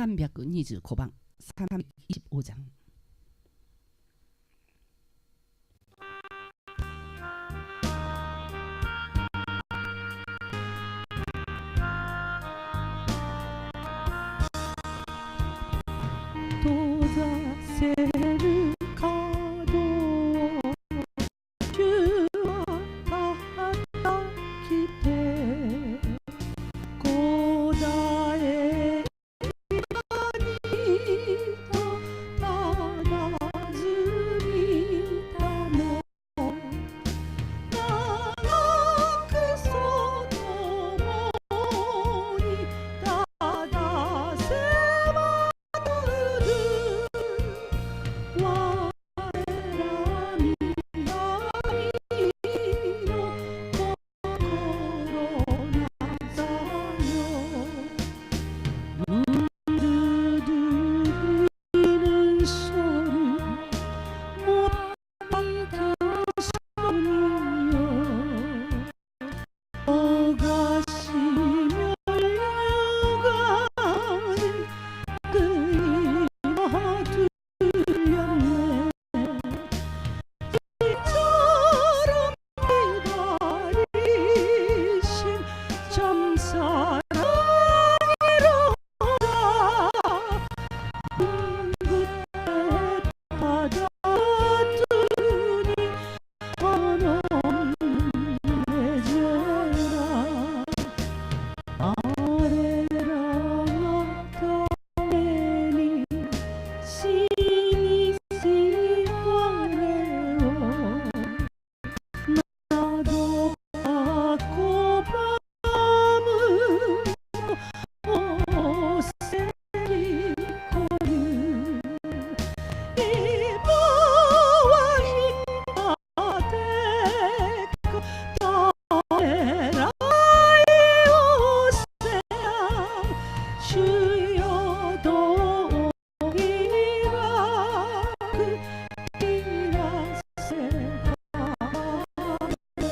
325방 325장 도자세를 가도 주와 다하다 기대 고다에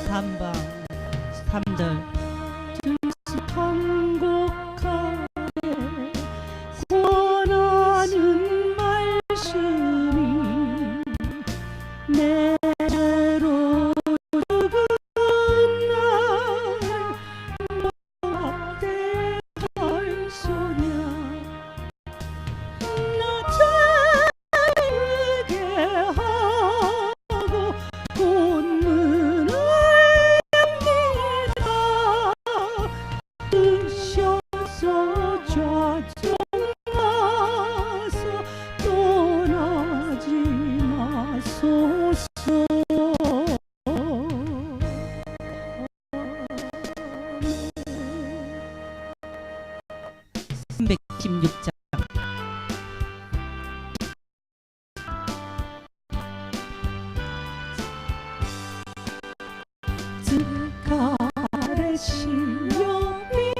삼방 삼절 통곡하네 권하는 말씀이 내로 죽은 날 앞대 할소냐 나 재게 하고 본문을 엽니다 26장 스칼의 시험이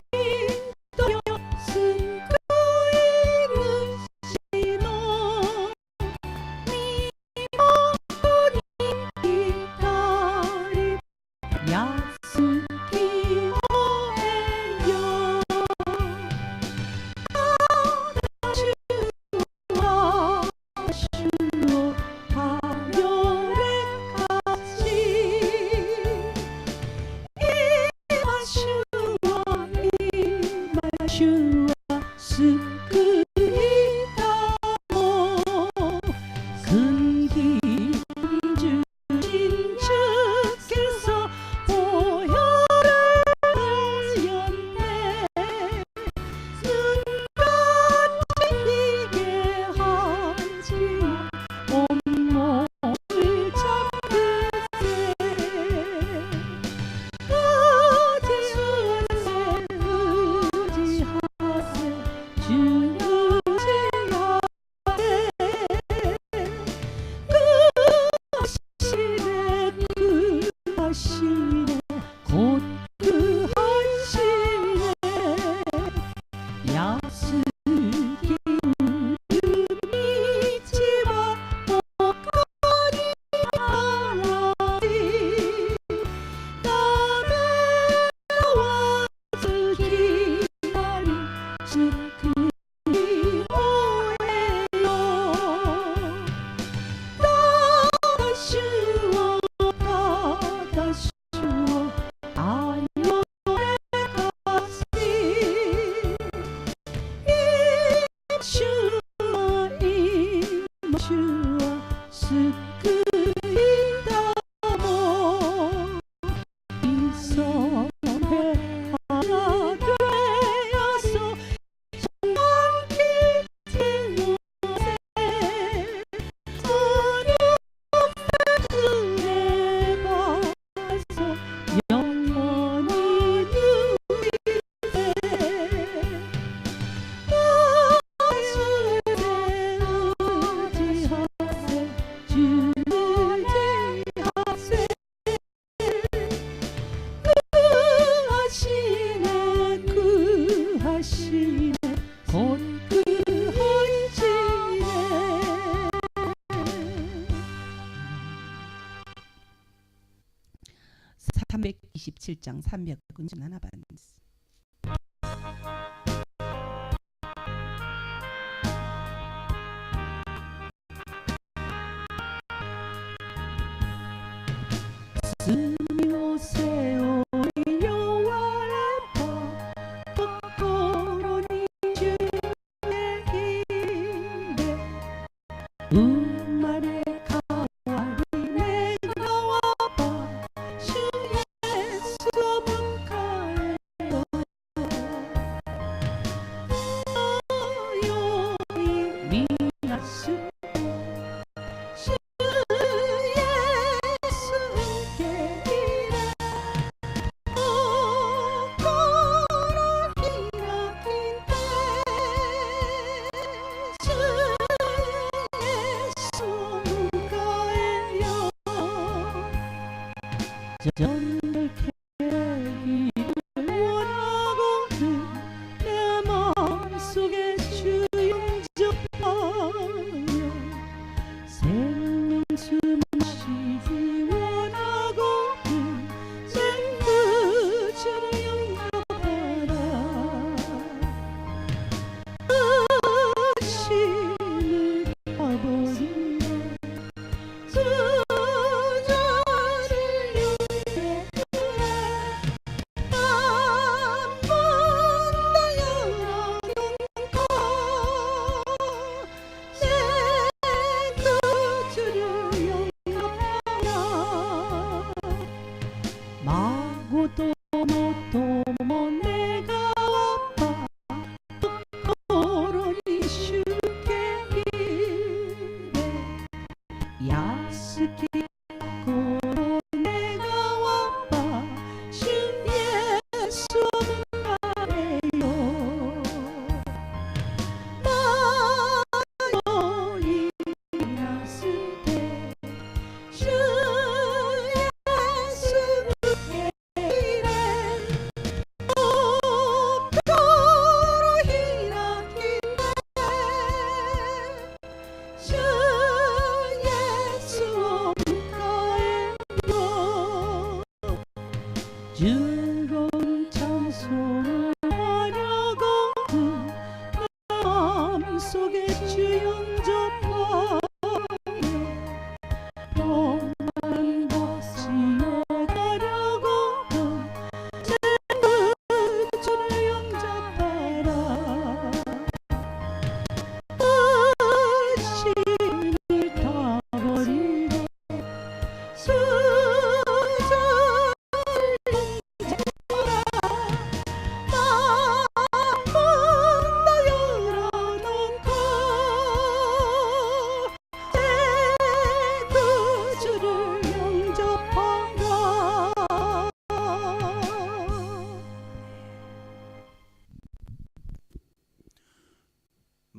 떠요 승구이는 신호 미모니 기다리 야스키 오해요 아다슈와 슈로 하열의 같이 이마슈와 스크리다모 근기 주신 주께서 보혈을 연대 눈같이 희게 하지 온몸을 잡으세 의지하세 주 의지하세 그 하시네 곧 그 하시네 야스기 우유미지와 목걸이 하라리 남의 와서 기다리 스크리 오해요 다다슈어 다다슈어 아요의 가시 이마슈아 스크리다모 이성의 하나 되어서 정말 기지노세 어려움에 봐서 영원히 누리세 의지하세 주 의지하세 구하시네 곧 구하시네 327장 300군 하나 반스 스미 오세요 여호와의 법 덕거로니 주의 길에 우만의 가와리 내가 와봐 주 예수 문가에 너요이 미야수 주 예수께 이래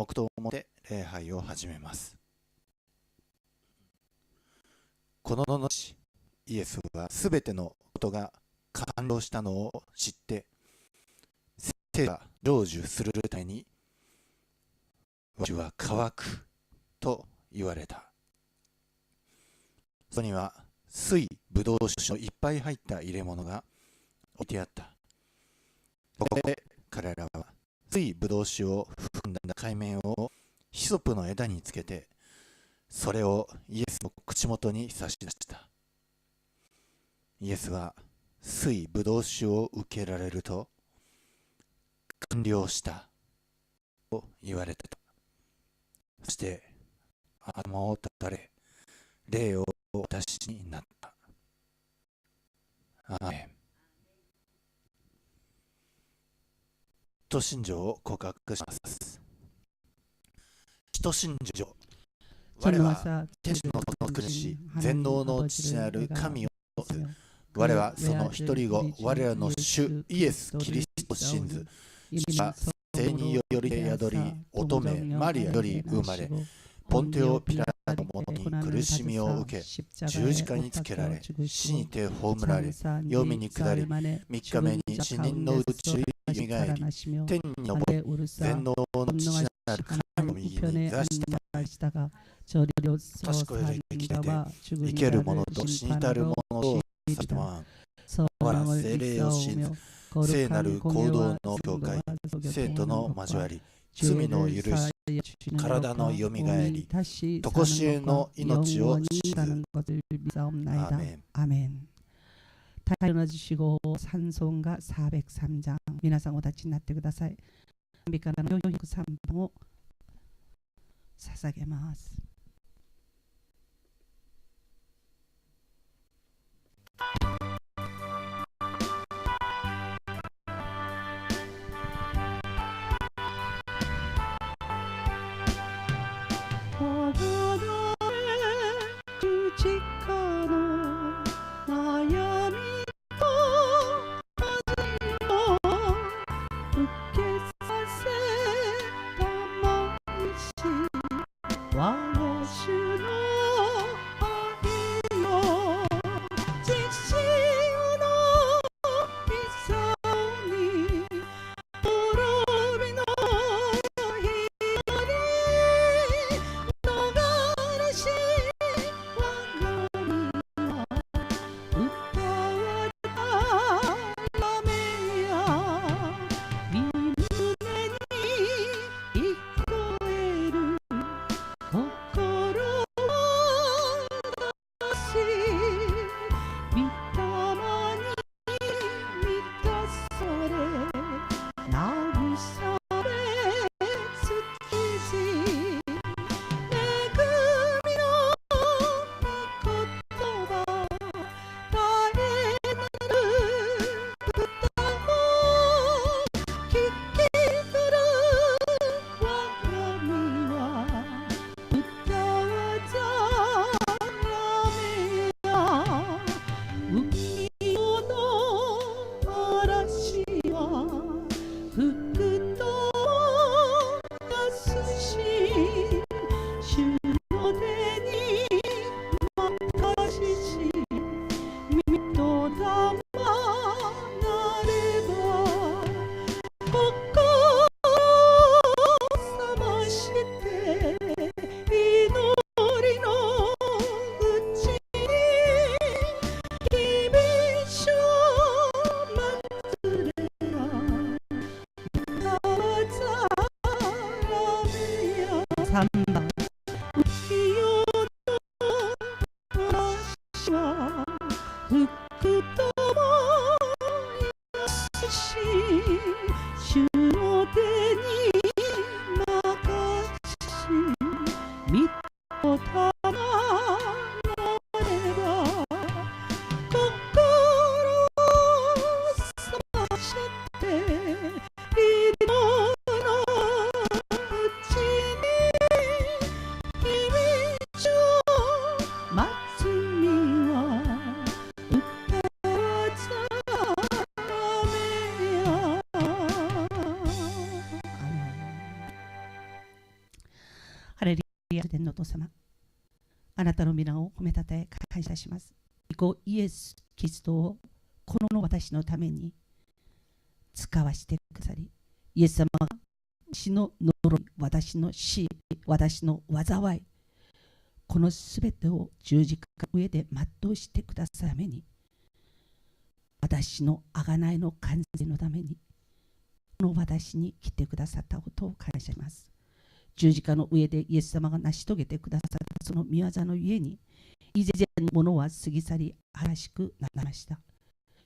黙祷をもって礼拝を始めます。この後、イエスはすべてのことが完了したのを知って、聖が成就するために、私は乾くと言われた。そこには水ぶどう酒のいっぱい入った入れ物が置いてあった。そこで彼らは水ぶどう酒を含んだ海面をヒソプの枝につけて、それをイエスの口元に差し出した。イエスは水ぶどう酒を受けられると、完了したと言われた。そして頭をたたれ、霊を私になった。アーメン。使徒信条を告白します。使徒信条。我は天の国主、全能の父なる神を信ず。我はその一人子、我らの主イエス・キリストを信ず。主は聖により宿り、乙女マリアより生まれ、ポンテオ・ピラトのもとに苦しみを受け、十字架につけられ、死にて葬られ、黄泉に下り、3日目に死人のうちよみがえり、天に昇り、全能の父なる神の右に座したが、賢いで生きて、生ける者と死にたる者とさたまん。我ら聖霊を信ず、聖なる行動の教会、生徒の交わり、罪の許し、体のよみがえり、とこしえの命を信ず。アーメン。アメン。일어나주시고 찬송가 403장 皆さんお立ちになってください。賛美歌の403番を捧げます。リア天のお父様、あなたの皆を褒めたたえ感謝します。イエス・キリストをこの私のために使わせてくださり、イエス様が私の呪い、私の死、私の災い、このすべてを十字架の上で全うしてくださるために、私の贖いの完成のために、この私に来てくださったことを感謝します。十字架の上でイエス様が成し遂げてくださったその御業のゆえに、以前のものは過ぎ去り新しくなりました。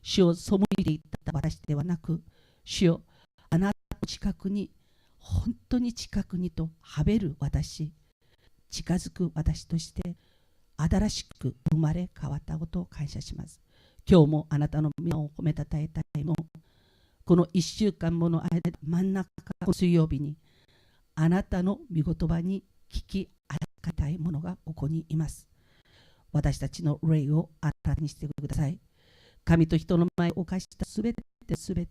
主を背いていった私ではなく、主よ、あなたの近くに、本当に近くにとはべる私、近づく私として新しく生まれ変わったことを感謝します。今日もあなたの皆を褒めたたえたいも、この1週間もの間、真ん中から水曜日にあなたの御言葉に聞きあやかたい者がここにいます。私たちの霊を新たにしてください。神と人の前を犯したすべて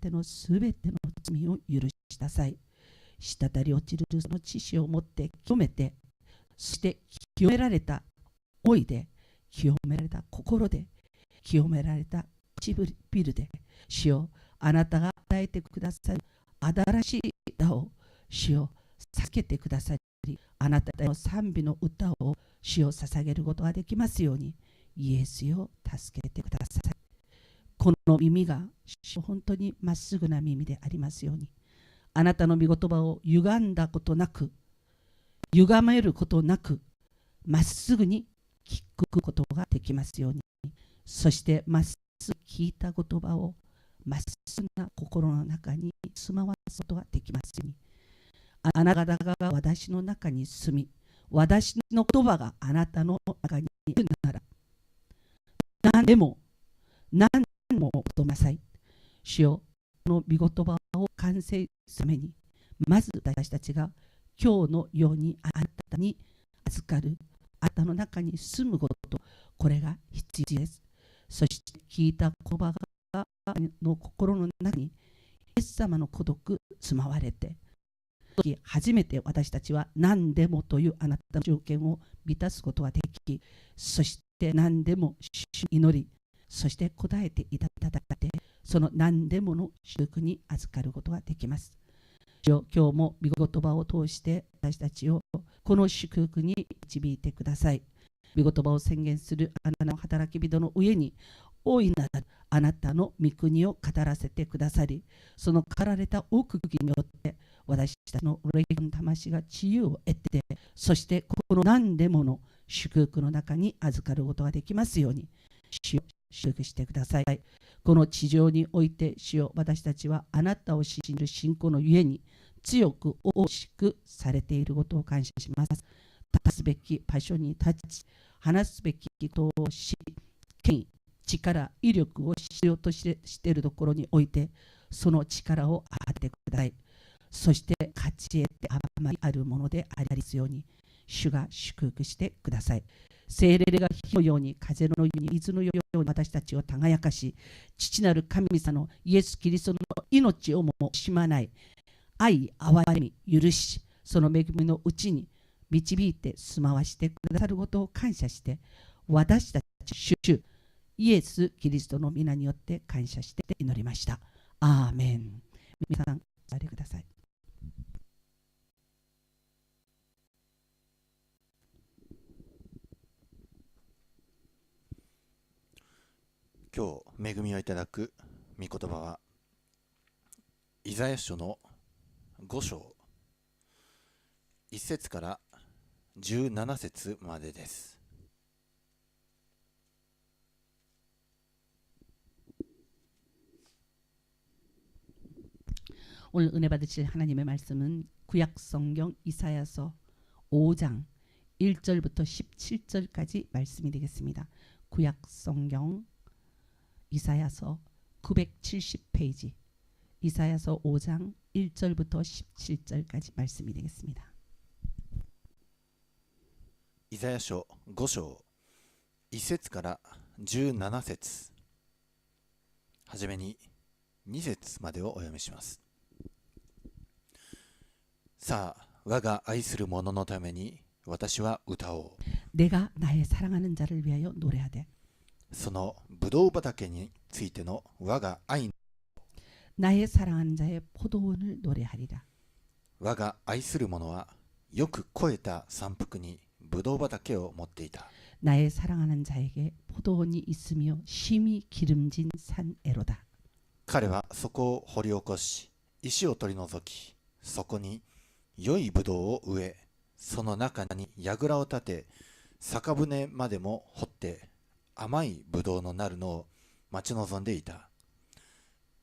の罪を許しなさい。滴り落ちるその知識を持って清めて、そして清められた思いで、清められた心で、清められた唇で、主よ、あなたが与えてくださる新しい歌を、主よ、避けてくださり、あなたの賛美の歌を主を捧げることができますように、イエスよ、助けてください。この耳が本当にまっすぐな耳でありますように、あなたの御言葉を歪んだことなく、歪めることなく、まっすぐに聞くことができますように、そしてまっすぐ聞いた言葉をまっすぐな心の中に住まわすことができますように、あなたが私の中に住み、私の言葉があなたの中にいるなら、何でも求めなさい。主よ、この御言葉を完成するために、まず私たちが今日のようにあなたに預かる、あなたの中に住むこと、これが必要です。そして聞いた言葉の心の中にイエス様の孤独住まわれて、初めて私たちは何でもというあなたの条件を満たすことができ、そして何でも主に祈り、そして答えていただいて、その何でもの祝福に預かることができます。今日も御言葉を通して私たちをこの祝福に導いてください。御言葉を宣言するあなたの働き人の上に、大いなるあなたの御国を語らせてくださり、その語られた奥義によって私たちの霊の魂が自由を得て、そしてこの何でもの祝福の中に預かることができますように、主よ、祝福してください。この地上において、主よ、私たちはあなたを信じる信仰のゆえに強く大きくされていることを感謝します。立つべき場所に立ち、話すべきことをし、権威、力、威力を必要としているところにおいて、その力を与えてください。そして勝ち得てあまりあるものでありますように、主が祝福してください。聖霊が火のように、風のように、水のように私たちを輝かし、父なる神様のイエス・キリストの命をも惜しまない愛、憐れみ、許し、その恵みのうちに導いて住まわしてくださることを感謝して、私たち主イエス・キリストの皆によって感謝して祈りました。アーメン。皆さん、お座りください。今日恵みをいただく御言葉はイザヤ書の5章1節から17節までです。오늘 은혜 받으실 하나님의 말씀은 구약 성경 이사야서 5장 1절부터 17절까지 말씀이 되겠습니다. 구약 성경 이사야서 970페이지 이사야서 5장 1절부터 17절까지 말씀이 되겠습니다. イザヤ書5章1節から17節、はじめに2節までをお読みします。さあ、我が愛する者のために私は歌おう。 내가 나의 사랑하는 자를 위하여 노래하되 そのブドウ畑についての我が愛、 나의 사랑하는 자의 포도원을 노래하리라. 我が愛する者はよく肥えた山腹にブドウ畑を持っていた。 나의 사랑하는 자에게 포도원이 있으며 심히 기름진 산에로다. 彼はそこを掘り起こし、石を取り除き、そこに良いブドウを植え、その中に櫓を立て、酒舟までも掘って甘いブドウのなるのを待ち望んでいた。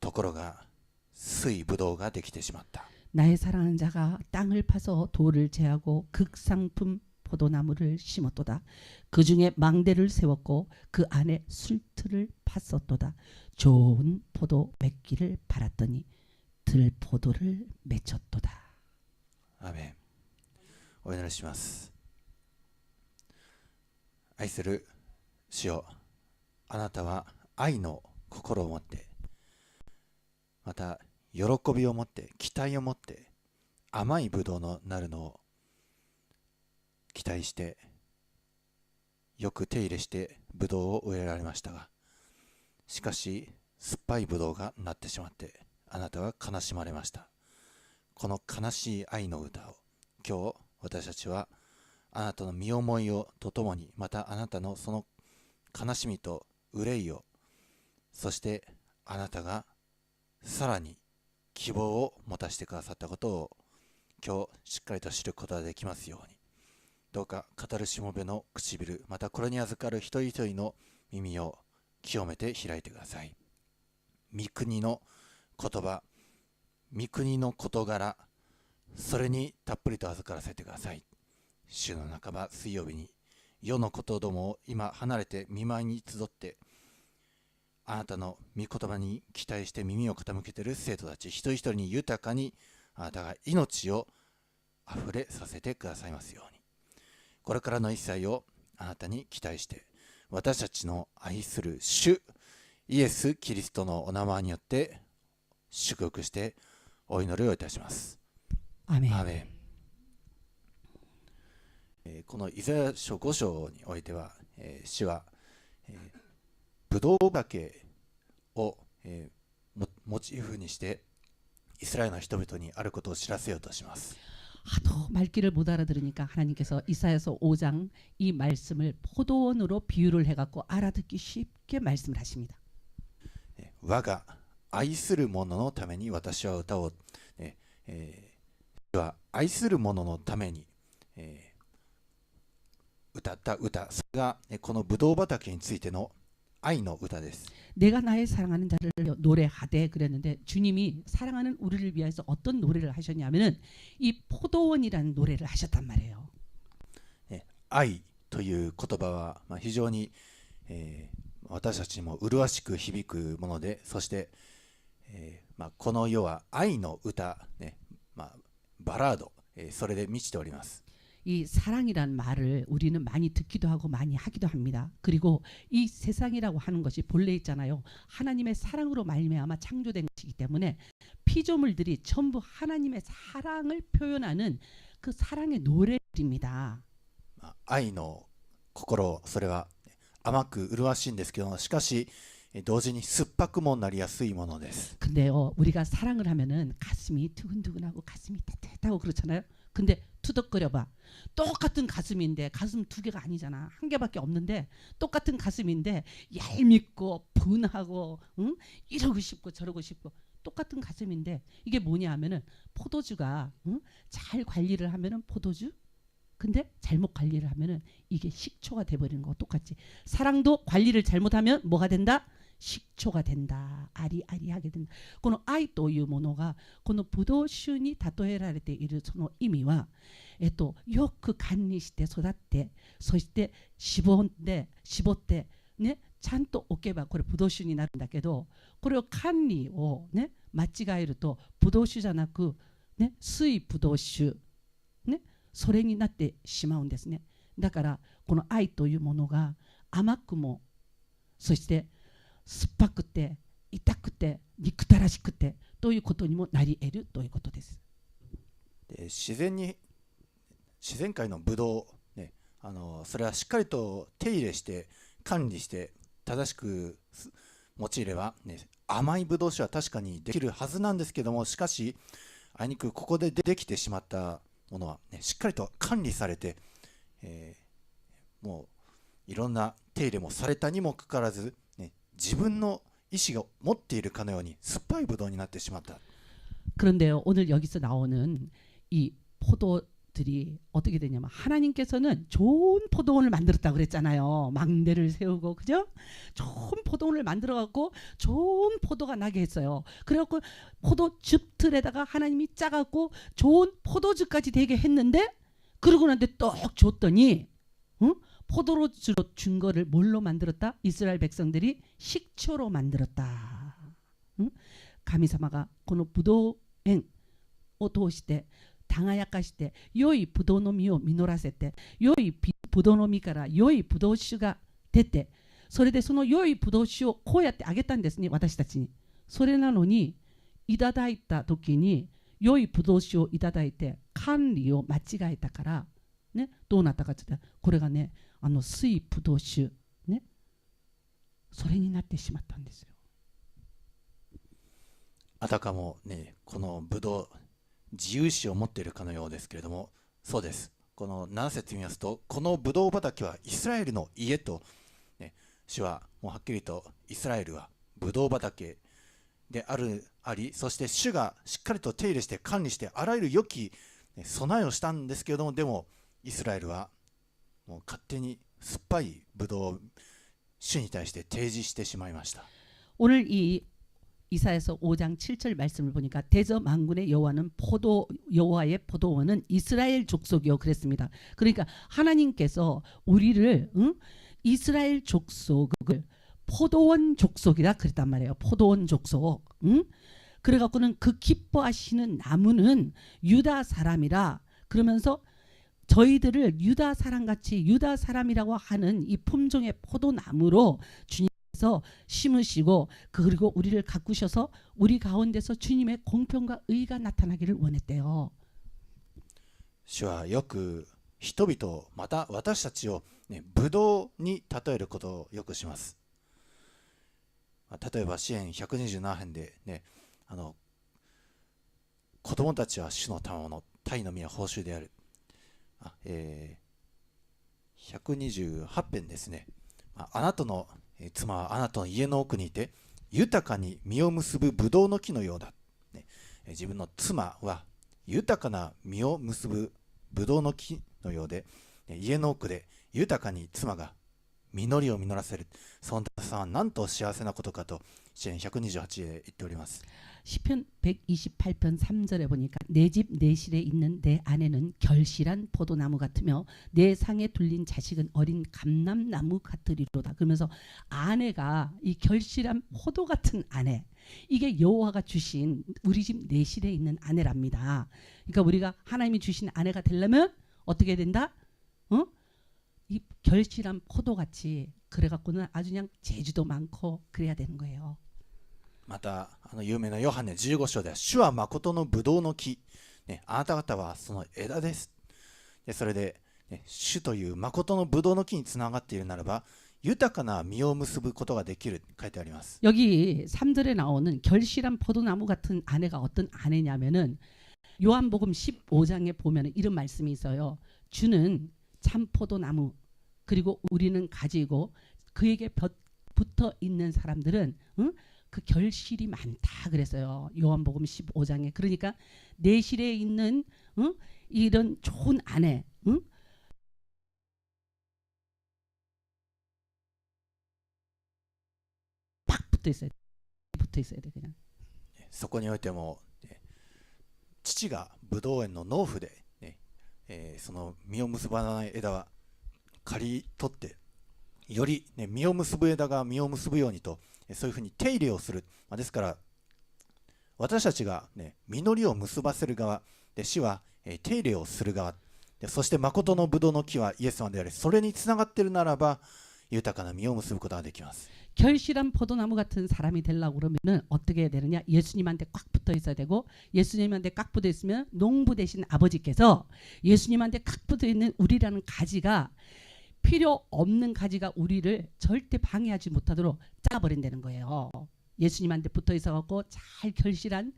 ところが水ブドウができてしまった。 나의 사랑하는 자가 땅을 파서 돌을 제하고 극상품 포도나무를 심었도다. 그 중에 망대를 세웠고 그 안에 술틀을 팠었도다. 좋은 포도 맺기를 바랐더니 들포도를 맺혔도다. アーメン。お祈りします。愛する主よ、あなたは愛の心を持って、また喜びを持って、期待を持って、甘いブドウのなるのを期待して、よく手入れしてブドウを植えられましたが、しかし酸っぱいブドウがなってしまって、あなたは悲しまれました。この悲しい愛の歌を今日私たちはあなたの身思いをとともに、またあなたのその悲しみと憂いを、そしてあなたがさらに希望を持たせてくださったことを今日しっかりと知ることができますように、どうか語るしもべの唇、またこれに預かる一人一人の耳を清めて開いてください。御国の言葉、御国の事柄、それにたっぷりと預からせてください。週の半ば水曜日に世のことどもを今離れて見舞いに集って、あなたの御言葉に期待して耳を傾けている生徒たち一人一人に豊かにあなたが命をあふれさせてくださいますように、これからの一切をあなたに期待して、私たちの愛する主イエス・キリストのお名前によって祝福してお祈りをいたします。アーメン。アーメン。このイザヤ書5章においては、主は、ブドウ畑を、モチーフにしてイスラエルの人々にあることを知らせようとします。 하도 말귀를 못 알아들으니까 하나님께서 이사야서 5장 이 말씀을 포도원으로 비유를 해갖고 알아듣기 쉽게 말씀을 하십니다. 我が愛する者のために私は歌おう。主は愛する者のために、歌った歌、それがこのブドウ畑についての愛の歌です。 내가 나의 사랑하는 자를 노래하되 그랬는데 주님이 사랑하는 우리를 위해서 어떤 노래를 하셨냐면은 이 포도원이라는 노래를 하셨단 말이에요. 愛という言葉は非常に、私たちにも麗しく響くもので、そして、この世は愛の歌、バラード、それで満ちております。 이 사랑이란 말을 우리는 많이 듣기도 하고 많이 하기도 합니다. 그리고 이 세상이라고 하는 것이 본래 있잖아요. 하나님의 사랑으로 말미암아 창조된 것이기 때문에 피조물들이 전부 하나님의 사랑을 표현하는 그 사랑의 노래들입니다. 愛の心、それは甘く麗しいんですけど、しかし同時に酸っぱくもなりやすいものです。 근데요, 우리가 사랑을 하면은 가슴이 두근두근하고 가슴이 따뜻하고 그렇잖아요. 근데 투덕거려봐. 똑같은 가슴인데 가슴 두 개가 아니잖아. 한 개밖에 없는데 똑같은 가슴인데 얄밉고 분하고 응? 이러고 싶고 저러고 싶고 똑같은 가슴인데 이게 뭐냐 하면은 포도주가 응? 잘 관리를 하면은 포도주, 근데 잘못 관리를 하면은 이게 식초가 돼버리는 거 똑같지. 사랑도 관리를 잘못하면 뭐가 된다? 식초가 된다. 아리아리하게 된다. この愛というものがこのブドウ酒に例えられているその意味は、よく管理して育って、そして絞ってね、ちゃんと置けばこれブドウ酒になるんだけど、これを管理をね間違えるとブドウ酒じゃなくね水ブドウ酒ね、それになってしまうんですね。だからこの愛というものが甘くも、そして酸っぱくて痛くて憎たらしくてということにもなり得るということです。自然に自然界のブドウ、ね、それはしっかりと手入れして管理して正しく用いれば、ね、甘いブドウ酒は確かにできるはずなんですけども、しかしあいにくここでできてしまったものは、ね、しっかりと管理されて、もういろんな手入れもされたにもかかわらず、ね、自分の意思が持っているかのように酸っぱいブドウになってしまった。 그런데요, 오늘 여기서 나오는 이 포도들이 어떻게 되냐면 하나님께서는 좋은 포도원을 만들었다고 그랬잖아요. 망대를 세우고, 그죠? 좋은 포도원을 만들어 갖고 좋은 포도가 나게 했어요. 그래 갖고 포도즙틀에다가 하나님이 짜 갖고 좋은 포도즙까지 되게 했는데, 그러고 난데 떡 줬더니 응? 포도주로 준 거를 뭘로 만들었다? 이스라엘 백성들이 식초로 만들었다. 응? 神様がこのブドウ園を通して耕かして良いブドウの実を実らせて、良いブドウの実から良いブドウ酒が出て、それでその良いブドウ酒をこうやってあげたんですね、私たちに。それなのにいただいた時に良いブドウ酒をいただいて管理を間違えたからね、どうなったかって言ったら、これがね、水ブドウ酒ね、それになってしまったんですよ。あたかもね、このブドウ自由意志を持っているかのようですけれども、そうです。この7節見ますと、このブドウ畑はイスラエルの家と、ね、主はもうはっきりとイスラエルはブドウ畑であり、そして主がしっかりと手入れして管理してあらゆる良き備えをしたんですけれども、でもイスラエルはもう勝手に酸っぱいブドウを主に対して提示してしまいました。 오늘 이 이사야서 5장 7절 말씀을 보니까 대저 만군의 여호와는 여호와의 포도원은 이스라엘 족속이요 그랬습니다. 그러니까 하나님께서 우리를 이스라엘 족속을 포도원 족속이라 그랬단 말이에요. 포도원 족속. 그래갖고는 그 기뻐하시는 나무는 유다 사람이라 그러면서 저희들을 유다 사람같이 유다 사람이라고 하는 이 품종의 포도나무로 주님께서 심으시고, 그리고 우리를 가꾸셔서 우리 가운데서 주님의 공평과 의가 나타나기를 원했대요. 主はよく人々また私たちを、ね、ブドウに例えることをよくします。例えば詩編127編で、ね、子供たちは主の賜物、鯛の実は報酬である。128編ですね。あなたの妻はあなたの家の奥にいて豊かに実を結ぶブドウの木のようだ。自分の妻は豊かな実を結ぶブドウの木のようで、家の奥で豊かに妻が実りを実らせる。そのさんはなんと幸せなことかと詩編128で言っております。 시편 128편 3절에 보니까 내 집 내 실에 있는 내 아내는 결실한 포도나무 같으며 내 상에 둘린 자식은 어린 감람나무 같으리로다. 그러면서 아내가 이 결실한 포도 같은 아내, 이게 여호와가 주신 우리 집 내 실에 있는 아내랍니다. 그러니까 우리가 하나님이 주신 아내가 되려면 어떻게 된다? 이 결실한 포도같이 그래갖고는 아주 그냥 재주도 많고 그래야 되는 거예요. また有名なヨハネ15章では、主は誠のブドウの木、ね、あなた方はその枝です。でそれで、ね、主という誠のブドウの木につながっているならば豊かな実を結ぶことができる書いてあります。 여기 3절에 나오는 결실한 포도나무 같은 아내가 어떤 아내냐면은 요한복음 15장에 보면 이런 말씀이 있어요. 주는 참 포도나무, 그리고 우리는 가지고 그에게 붙어 있는 사람들은 그 결실이 많다 그랬어요. 요한복음 15장에. 그러니까 내 실에 있는 이런 좋은 아내, 팍 붙어 있어야 돼 그냥. そこにおいても、父がブドウ園の農夫で、その実を結ばない枝は刈り取ってより、実を結ぶ枝が実を結ぶようにと、そういうふうに手入れをする。ですから私たちが、実りを結ばせる側で、主は、手入れをする側で、そして誠のブドウの木はイエス様であり、それにつながっているならば豊かな実を結ぶことができます。 결실한 포도나무 같은 사람이 되려고 그러면은 어떻게 해야 되느냐? 예수님한테 꽉 붙어 있어야 되고, 예수님한테 꽉 붙어 있으면 농부 되신 아버지께서 예수님한테 꽉 붙어 있는 우리라는 가지가, 필요 없는 가지가 우리를 절대 방해하지 못하도록 짜버린다는 거예요. 예수님한테 붙어 있어 갖고 잘 결실한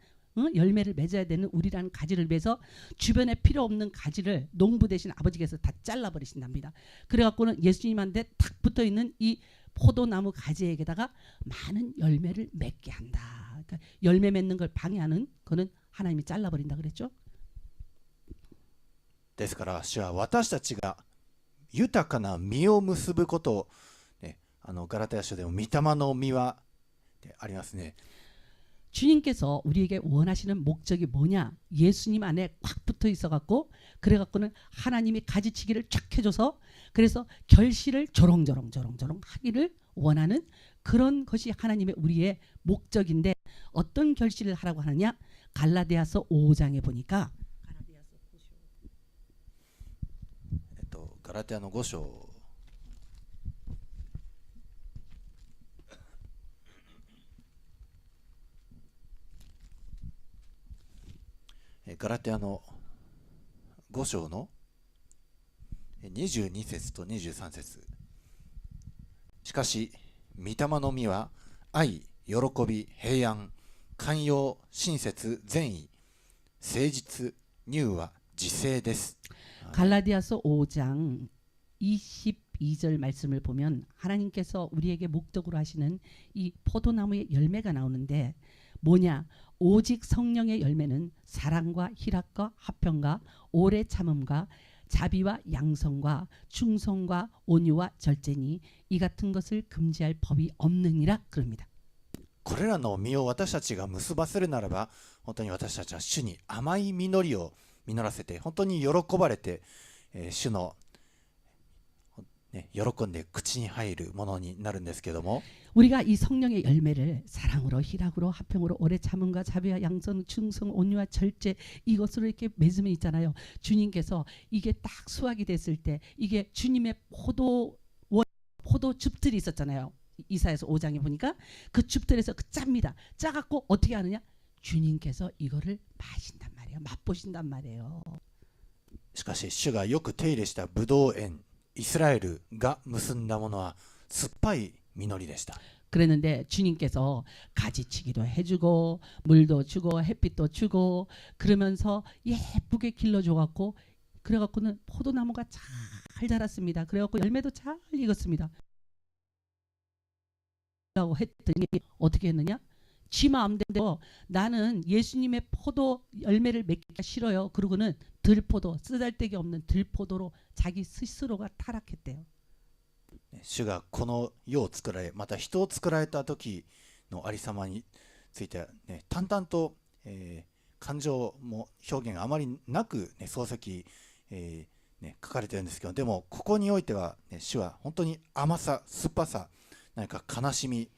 열매를 맺어야 되는 우리라는 가지를 매서 주변에 필요 없는 가지를 농부 되신 아버지께서 다 잘라버리신답니다. 그래갖고는 예수님한테 탁 붙어 있는 이 포도나무 가지에게다가 많은 열매를 맺게 한다. 그러니까 열매 맺는 걸 방해하는 거는 하나님이 잘라버린다 그랬죠. ですから主は私たちが豊かな実を結ぶことを、ね、ガラテヤ書でも御霊の実はありますね。 주님께서 우리에게 원하시는 목적이 뭐냐? 예수님 안에 꽉 붙어 있어갖고 그래갖고는 하나님이 가지치기를 쫙 해줘서 그래서 결실을 조롱조롱 하기를 원하는 그런 것이 하나님의 우리의 목적인데 어떤 결실을 하라고 하느냐? 갈라디아서 5장에 보니까 ガラテヤの5章ガラテヤの5章の22節と23節。しかし、御霊の実は愛、喜び、平安、寛容、親切、善意、誠実、柔和、自制です。 갈라디아서 5장 22절 말씀을 보면 하나님께서 우리에게 목적으로 하시는 이 포도나무의 열매가 나오는데 뭐냐? 오직 성령의 열매는 사랑과 희락과 화평과 오래 참음과 자비와 양성과 충성과 온유와 절제니 이 같은 것을 금지할 법이 없느니라 그럽니다. これらの実を私たちが結ばせるならば、本当に私たちは主に甘い実りを実らせて、本当に喜ばれて、主の、喜んで口に入るものになるんですけども、 우리가 이 성령의 열매를 사랑으로 희락으로 화평으로 오래 참음과 자비와 양성 충성 온유와 절제 이것으로 이렇게 맺으면 있잖아요. 주님께서 이게 딱 수확이 됐을 때 이게 주님의 포도즙들이 있었잖아요. 이사야서 5장에 보니까 그 즙들에서 그 짭니다. 짜갖고 어떻게 하느냐? 주님께서 이거를 마신단 말이에요. 맛보신단 말이에요. しかし主がよく手入れしたブドウ園イスラエルが結んだものは酸っぱい実りでした。 그랬는데 주님께서 가지치기도 해주고 물도 주고 햇빛도 주고 그러면서 예쁘게 길러줘갖고 그래갖고는 포도나무가 잘 자랐습니다. 그래갖고 열매도 잘 익었습니다. 라고 했더니 어떻게 했느냐? 지 마음대로 나는 예수님의 포도 열매를 맺기가 싫어요. 그러고는 들포도 쓰잘데기 없는 들포도로 자기 스스로가 타락했대요. 主がこの世を作られ、また人を作られた時のありさまについては、淡々と、感情も表現があまりなく、漱石、書かれているんですけど、でもここにおいては、主は本当に甘さ、酸っぱさ、何か悲しみ、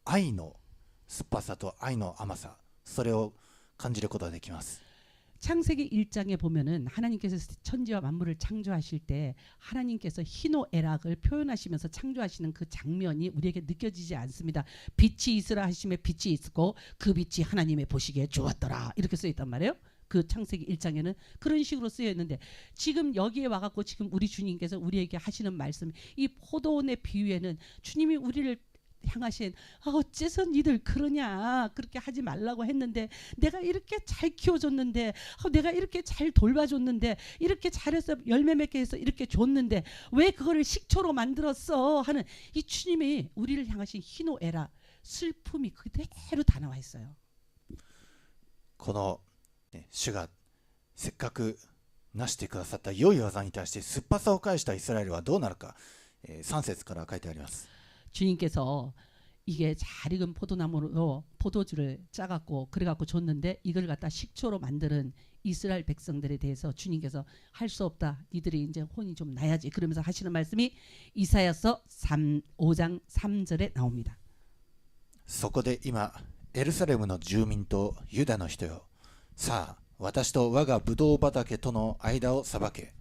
愛の酸っぱさと愛の甘さ、それを感じることができます。 창세기 1장에 보면은 하나님께서 천지와 만물을 창조하실 때 하나님께서 희노애락을 표현하시면서 창조하시는 그 장면이 우리에게 느껴지지 않습니다. 빛이 있으라 하심에 빛이 있고 그 빛이 하나님의 보시기에 좋았더라 이렇게 써 있단 말이에요. 그 창세기 1장에는 그런 식으로 쓰여 있는데 지금 여기에 와갖고 지금 우리 주님께서 우리에게 하시는 말씀 이 포도원의 비유에는 주님이 우리를 향하신 어째서 니들 그러냐 그렇게 하지 말라고 했는데 내가 이렇게 잘 키워줬는데 내가 이렇게 잘 돌봐줬는데 이렇게 잘해서 열매 맺게 해서 이렇게 줬는데 왜 그거를 식초로 만들었어 하는 이 주님이 우리를 향하신 희노애락 슬픔이 그대로 다 나와 있어요. この主がせっかくなしてくださった良い技に対して酸っぱさを返したイスラエルはどうなるか、3節から書いてあります。 주님께서 이게 잘 익은 포도나무로 포도주를 짜갖고 그래갖고 줬는데 이걸 갖다 식초로 만드는 이스라엘 백성들에 대해서 주님께서 할 수 없다. 니들이 이제 혼이 좀 나야지. 그러면서 하시는 말씀이 이사야서 5장 3절에 나옵니다. そこで今エルサレムの住民とユダの人よ、さあ私と我がブドウ畑との間を裁け。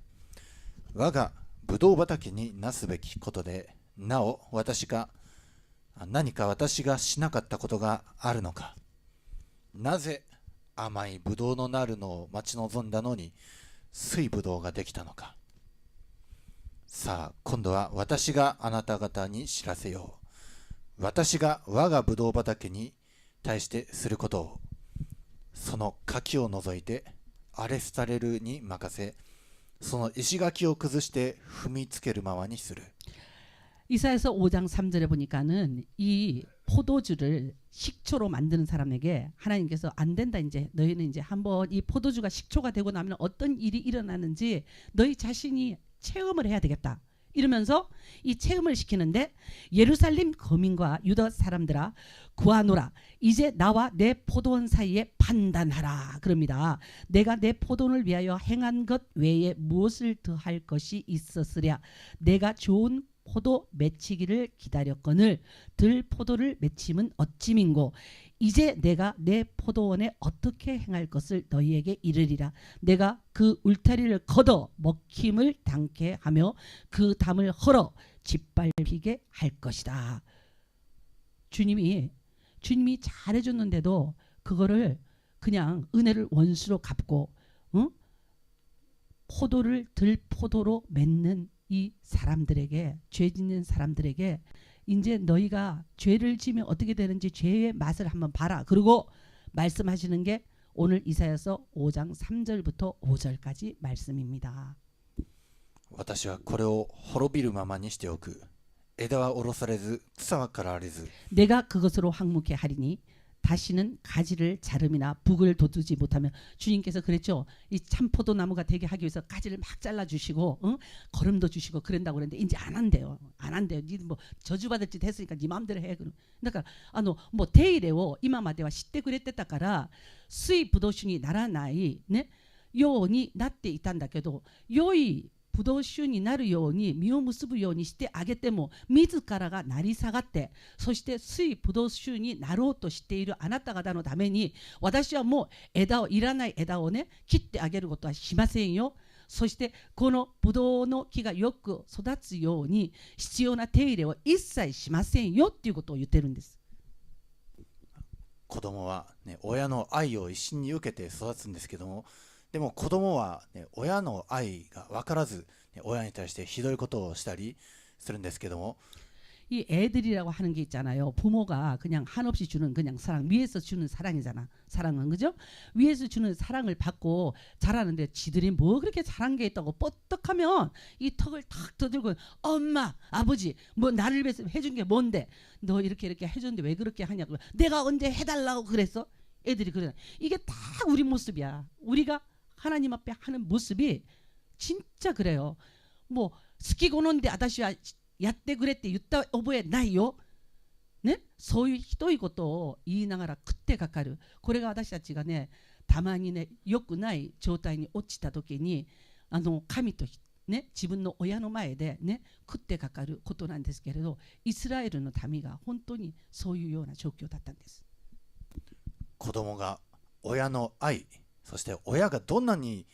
我がブドウ畑になすべきことでなお私が何か私がしなかったことがあるのか。なぜ甘いブドウのなるのを待ち望んだのに水ブドウができたのか。さあ今度は私があなた方に知らせよう。私が我がブドウ畑に対してすることを、その柿を除いて荒れ廃れるに任せ、その石垣を崩して踏みつけるままにする。 이사야서 5장 3절에 보니까는 이 포도주를 식초로 만드는 사람에게 하나님께서 안 된다, 이제 너희는 이제 한번 이 포도주가 식초가 되고 나면 어떤 일이 일어나는지 너희 자신이 체험을 해야 되겠다 이러면서 이 체험을 시키는데, 예루살렘 거민과 유다 사람들아 구하노라, 이제 나와 내 포도원 사이에 판단하라 그럽니다. 내가 내 포도원을 위하여 행한 것 외에 무엇을 더할 것이 있었으랴. 내가 좋은 포도 맺히기를 기다렸거늘 들 포도를 맺힘은 어찌민고. 이제 내가 내 포도원에 어떻게 행할 것을 너희에게 이르리라. 내가 그 울타리를 걷어 먹힘을 당케 하며 그 담을 헐어 짓밟히게 할 것이다. 주님이 잘해줬는데도 그거를 그냥 은혜를 원수로 갚고, 포도를 들포도로 맺는 이 사람들에게, 죄 짓는 사람들에게 이제 너희가 죄를 지면 어떻게 되는지 죄의 맛을 한번 봐라. 그리고 말씀하시는 게 오늘 이사야서 5장 3절부터 5절까지 말씀입니다. 私はこれを滅びるままにしておく。枝は下ろされず草は刈られず。 내가 그것으로 황무케 하리니 다시는 가지를 자름이나 북을 돋우지 못하며. 주님께서 그랬죠. 이 참포도 나무가 되게 하기 위해서 가지를 막 잘라주시고, 거름도 주시고 그런다고 그랬는데 이제 안 한대요. 안 한대요. 니 뭐 저주받을 짓 했으니까 니 마음대로 해. 그러니까 뭐 데이레오 이마마데와 시때 그랬댔다から水ぶどう酒にならないねようになっていたんだけど、良いブドウ酒になるように実を結ぶようにしてあげても自らが成り下がって、そして水ブドウ酒になろうとしているあなた方のために私はもういらない枝をね切ってあげることはしませんよ。そしてこのブドウの木がよく育つように必要な手入れを一切しませんよっていうことを言ってるんです。子供は、ね、親の愛を一心に受けて育つんですけども、でも子供は、ね、親の愛が分からず、ね、親に対してひどいことをしたりするんですけども、 이 애들이라고 하는 게 있잖아요. 부모가 그냥 한없이 주는 그냥 사랑, 위에서 주는 사랑이잖아. 사랑은, 그죠? 위에서 주는 사랑을 받고 자라는데 지들이 뭐 그렇게 잘한 게 있다고 뻗떡하면 이 턱을 탁 떠들고, 엄마, 아버지, 뭐 나를 위해서 해준 게 뭔데? 너 이렇게 해줬는데 왜 그렇게 하냐고. 내가 언제 해달라고 그랬어? 애들이 그래. 이게 다 우리 모습이야. 우리가 하나님 앞에 하는 모습이 진짜 그래요. 뭐 스키고노인데 아다시와 やってくれって言った覚えないよ。ね、そういうひどいことを言いながら食ってかかる。これが私たちがね、たまにね、良くない状態に落ちた時に、神とね、自分の親の前でね、食ってかかることなんですけれど、イスラエルの民が本当にそういうような状況だったんです。子供が親の愛、そして親がどんなに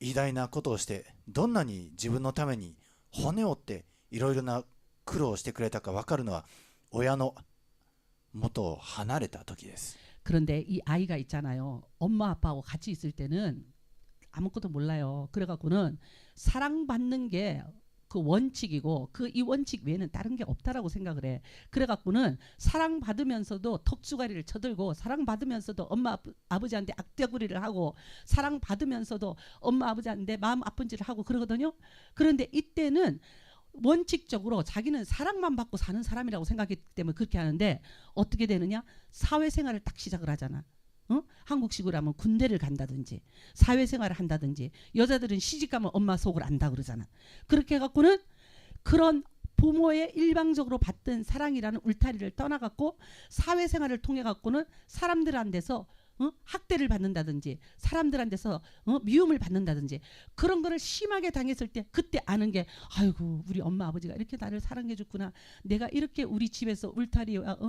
偉大なことをして、どんなに自分のために骨を折っていろいろな苦労をしてくれたか分かるのは親の元を離れた時です。 그런데 이 아이가 있잖아요. 엄마 아빠하고 같이 있을 때는 아무것도 몰라요. 그래갖고는 사랑받는 게 그 원칙이고 그 이 원칙 외에는 다른 게 없다라고 생각을 해. 그래갖고는 사랑받으면서도 턱수가리를 쳐들고, 사랑받으면서도 엄마 아버지한테 악대구리를 하고, 사랑받으면서도 엄마 아버지한테 마음 아픈 짓을 하고 그러거든요. 그런데 이때는 원칙적으로 자기는 사랑만 받고 사는 사람이라고 생각했기 때문에 그렇게 하는데, 어떻게 되느냐? 사회생활을 딱 시작을 하잖아. 한국식으로 하면 군대를 간다든지 사회생활을 한다든지, 여자들은 시집가면 엄마 속을 안다 그러잖아. 그렇게 해갖고는 그런 부모의 일방적으로 받던 사랑이라는 울타리를 떠나갖고 사회생활을 통해갖고는 사람들한테서 학대를 받는다든지, 사람들한테서 미움을 받는다든지, 그런 거를 심하게 당했을 때 그때 아는 게, 아이고 우리 엄마 아버지가 이렇게 나를 사랑해 줬구나, 내가 이렇게 우리 집에서 울타리와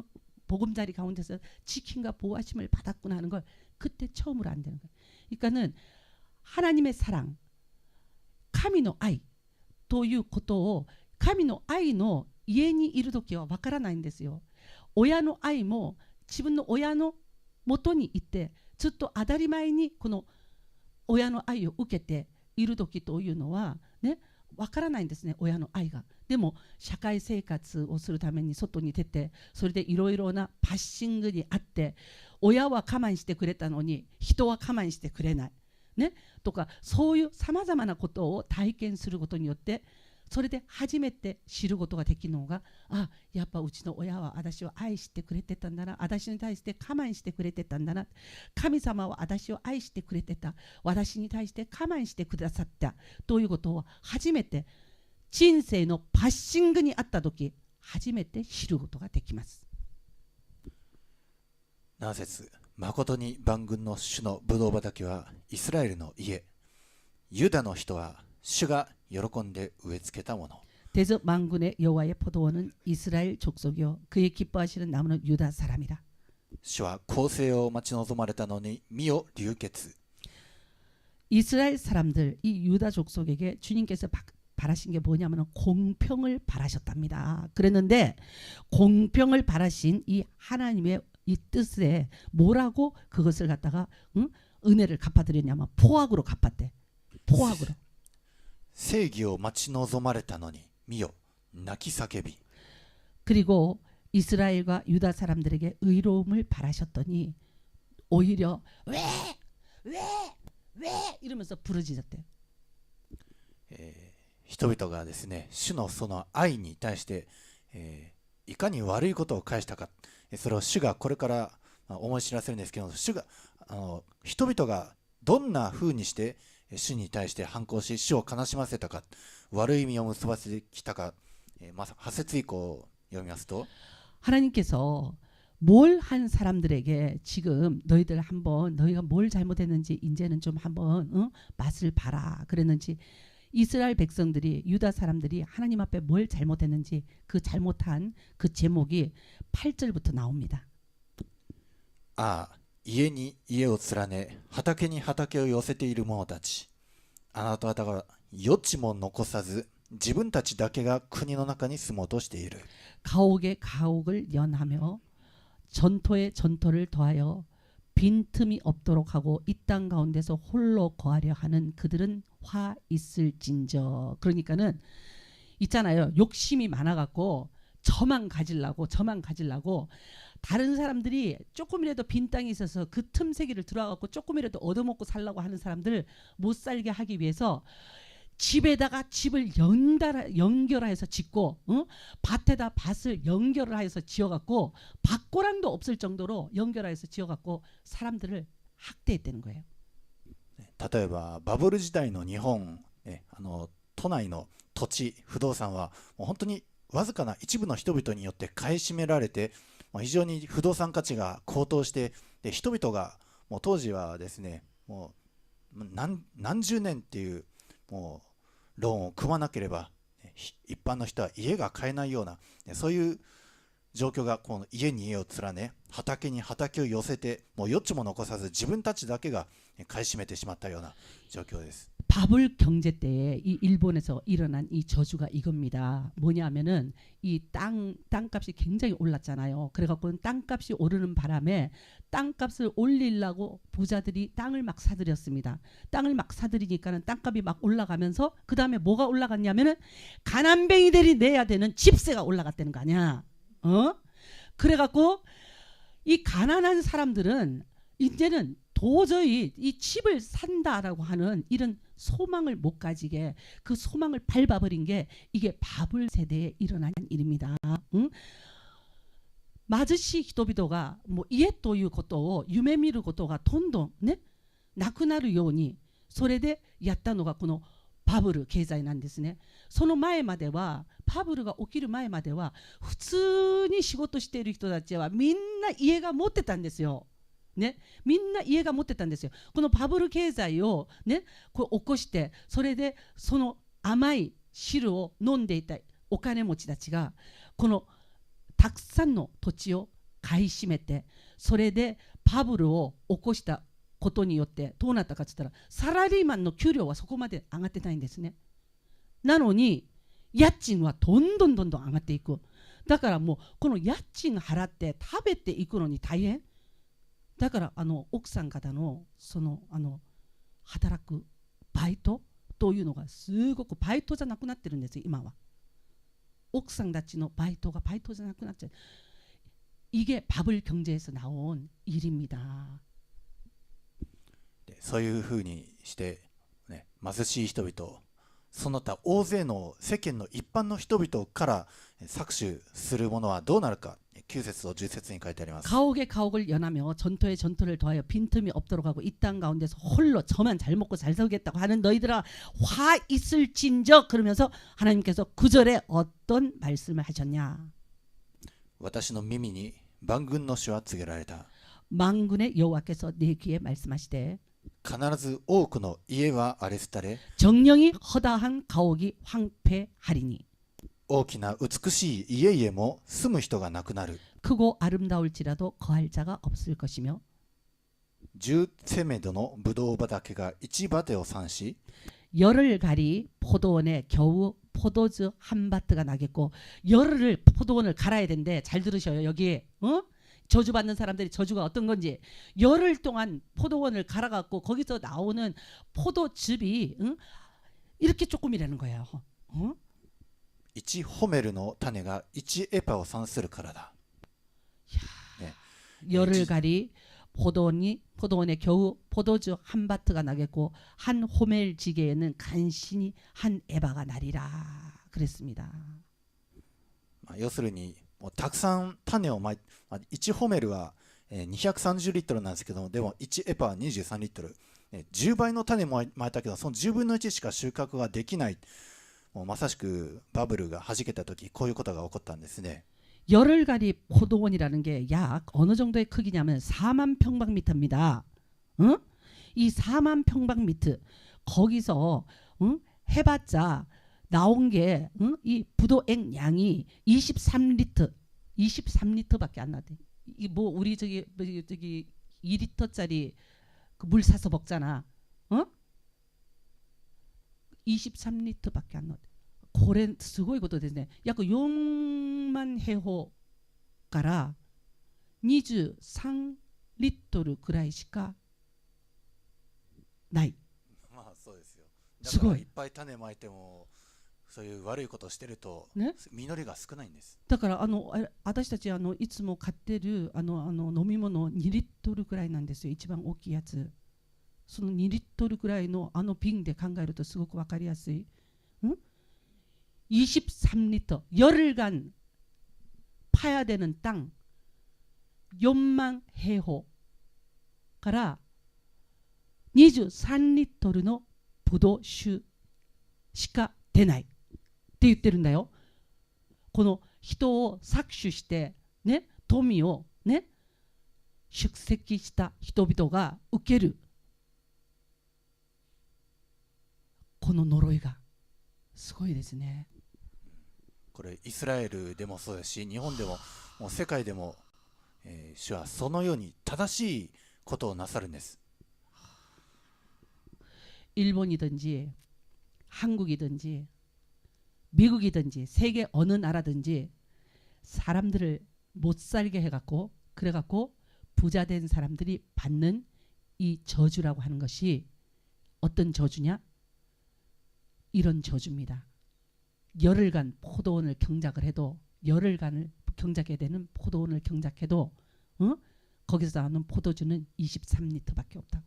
보금자리 가운데서 지킴과 보호하심을 받았구나 하는 걸 그때 처음으로 안다는 거예요. 그러니까는 하나님의 사랑, 神の愛ということを、神の愛の家にいる時はわからないんですよ。親の愛も自分の親の元にいてずっと当たり前にこの親の愛を受けている時というのはね、わからないんですね、親の愛が。でも社会生活をするために外に出て、それでいろいろなパッシングにあって、親は我慢してくれたのに人は我慢してくれない、ね、とかそういうさまざまなことを体験することによって、それで初めて知ることができるのが、あ、やっぱうちの親は私を愛してくれてたんだな、私に対して我慢してくれてたんだな、神様は私を愛してくれてた、私に対して我慢してくださったということを初めて人生のパッシングにあった時初めて知ることができます。7節、誠に万軍の主のブドウ畑はイスラエルの家、ユダの人は主が喜んで植え付けたもの。 대저 만군의 여호와의 포도원은 이스라엘 족속이요 그의 기뻐하시는 나무는 유다 사람이라. 主は公正を待ち望まれたのに身を流血。 이스라엘 사람들, 이 유다 족속에게 주님께서 바라신 게 뭐냐면 공평을 바라셨답니다. 그랬는데 공평을 바라신 이 하나님의 이 뜻에 뭐라고 그것을 갖다가 은혜를 갚아드렸냐면 포악으로 갚았대. 포악으로. 正義を待ち望まれたのに見よ泣き叫び。 그리고 이스라엘과 유다 사람들에게 의로움을 바라셨더니 오히려 왜 이러면서 부르짖었대요. 人々がですね、主のその愛に対して、いかに悪いことを返したか、それを主がこれから思い知らせるんですけど、主が人々がどんな風にして主に対して反抗し主を悲しませたか、悪い意味を結ばせてきたか、8節以降を読みますと、 하나님께서 뭘 한 사람들에게 지금 너희들 한번 너희가 뭘 잘못했는지 이제는 좀 한번 맛을 봐라 그랬는지, 이스라엘 백성들이 유다 사람들이 하나님 앞에 뭘 잘못했는지 그 잘못한 그 제목이 8절부터 나옵니다. ああ、家に家を連ね畑に畑を寄せている者たち、あなた方が余地も残さず自分たちだけが国の中に住もうとしている。 가옥에 가옥을 연하며 전토에 전토를 더하여 빈틈이 없도록 하고 이 땅 가운데서 홀로 거하려 하는 그들은 화 있을진저. 그러니까는 있잖아요, 욕심이 많아갖고 저만 가지려고 다른 사람들이 조금이라도 빈 땅이 있어서 그 틈새기를 들어가갖고 조금이라도 얻어먹고 살라고 하는 사람들 못 살게 하기 위해서 집에다가 집을 연결해서 짓고, 밭에다 밭을 연결해서 지어갖고 밭고랑도 없을 정도로 연결해서 지어갖고 사람들을 학대했다는 거예요. 例えばバブル時代の日本、都内の土地不動産はもう本当にわずかな一部の人々によって買い占められて、非常に不動産価値が高騰して、で人々がもう当時はですね、もう何十年っていうもうローンを組まなければ一般の人は家が買えないような、そういう状況がこの家に家を連ね畑に畑を寄せて、もう余地も残さず自分たちだけが買い占めてしまったような状況です。 바불 경제 때에 이 일본에서 일어난 이 저주가 이겁니다. 뭐냐면은 이 땅값이 굉장히 올랐잖아요. 그래갖고 땅값이 오르는 바람에 땅값을 올리려고 부자들이 땅을 막 사들였습니다. 땅을 막 사들이니까는 땅값이 막 올라가면서 그 다음에 뭐가 올라갔냐면은 가난뱅이들이 내야 되는 집세가 올라갔다는 거 아니야. 그래갖고 이 가난한 사람들은 이제는 도저히 이 집을 산다라고 하는 이런 소망을 못 가지게 그 소망을 밟아버린 게 이게 바불 세대에 일어난 일입니다. 마즈시 히토비토가 뭐家ということを夢見ることがどんどんねなくなるようにそれでやったのがこのバブル経済なんですね。その前まではバブルが起きる前までは普通に仕事している人たちはみんな家が持ってたんですよ。ね、みんな家が持ってたんですよ。このバブル経済を、ね、こう起こして、それでその甘い汁を飲んでいたお金持ちたちがこのたくさんの土地を買い占めて、それでバブルを起こしたことによってどうなったかって言ったら、サラリーマンの給料はそこまで上がってないんですね。なのに家賃はどんどん上がっていく。だからもうこの家賃払って食べていくのに大変。だから奥さん方のその働くバイトというのがすごくバイトじゃなくなってるんですよ今は。奥さんたちのバイトがバイトじゃなくなっちゃう。이게 바블 경제에서 나온 일입니다. そういうふうにして、ね、貧しい人々、その他大勢の世間の一般の人々から搾取するものはどうなるか。9節と10節に書いてあります。 가옥에 가옥을 연하며 전토에 전토를 더하여 빈틈이 없도록 하고 이 땅 가운데서 홀로 저만 잘 먹고 잘 살겠다고 하는 너희들아 화 있을진저. 그러면서 하나님께서 9절에 어떤 말씀을 하셨냐. 私の耳に万軍の主は告げられた。 만군의 여호와께서 내 귀에 말씀하시되 必ず多くの家は荒れ廃れ 정령이 허다한 가옥이 황폐하리니 大きな美しい家々も住む人がなくなる。 크고 아름다울지라도 거할 자가 없을 것이며 10セメドのブドウ畑が1畑を産し 열을 가리 포도원에 겨우 포도주 한 바트가 나겠고 열을 포도원을 갈아야 된대. 잘 들으셔요. 여기 저주받는 사람들이 저주가 어떤 건지. 열흘 동안 포도원을 갈아갖고 거기서 나오는 포도즙이 이렇게 조금이라는 거예요. 1ホメルの種が1エパを産するからだ。 열을 가리 포도원에 겨우 포도주 한 바트가 나겠고 한 호멜 지게에는 간신히 한 에바가 나리라 그랬습니다. 要するにもうたくさん種をまい1ホメルは230リットルなんですけども、でも1エパは23リットル、10倍の種もまいたけどその10分の1しか収穫ができない。もうまさしくバブルが弾けた時こういうことが起こったんですね。 열흘 가리 포도원이라는 게 약 어느 정도의 크기냐면 4만 평방미터입니다. 응? 이 4만 평방미터 거기서 해봤자 나온 게 이 부도액 양이 23리터밖에 안 나대. 이 뭐 우리 저기 2리터짜리 그 물 사서 먹잖아. 23리터밖에 안 나대. これすごいことですね。約4万平方から23リットルくらいしかない。まあそうですよ。だからいっぱい種まいてもそういう悪いことをしてると、ね、実りが少ないんです。だから私たちいつも買ってる飲み物2リットルくらいなんですよ。一番大きいやつ。その2リットルくらいの瓶で考えるとすごくわかりやすい。23리터 열흘간 파야 되는 땅 4만 해호から23リットルのブドウ酒しか出ないって言ってるんだよ。この人を搾取してね、富をね蓄積した人々が受けるこの呪いがすごいですね。これイスラエルでもそうですし、日本でももう世界でも、主はそのように正しいことをなさるんです。 일본이든지 한국이든지 미국이든지 세계 어느 나라든지 사람들을 못 살게 해갖고 그래갖고 부자 된 사람들이 받는 이 저주라고 하는 것이 어떤 저주냐? 이런 저주입니다. 열흘간 포도원을 경작을 해도 열흘간을 경작해야 되는 포도원을 경작해도 거기서 나오는 포도주는 23리터밖에 없다고.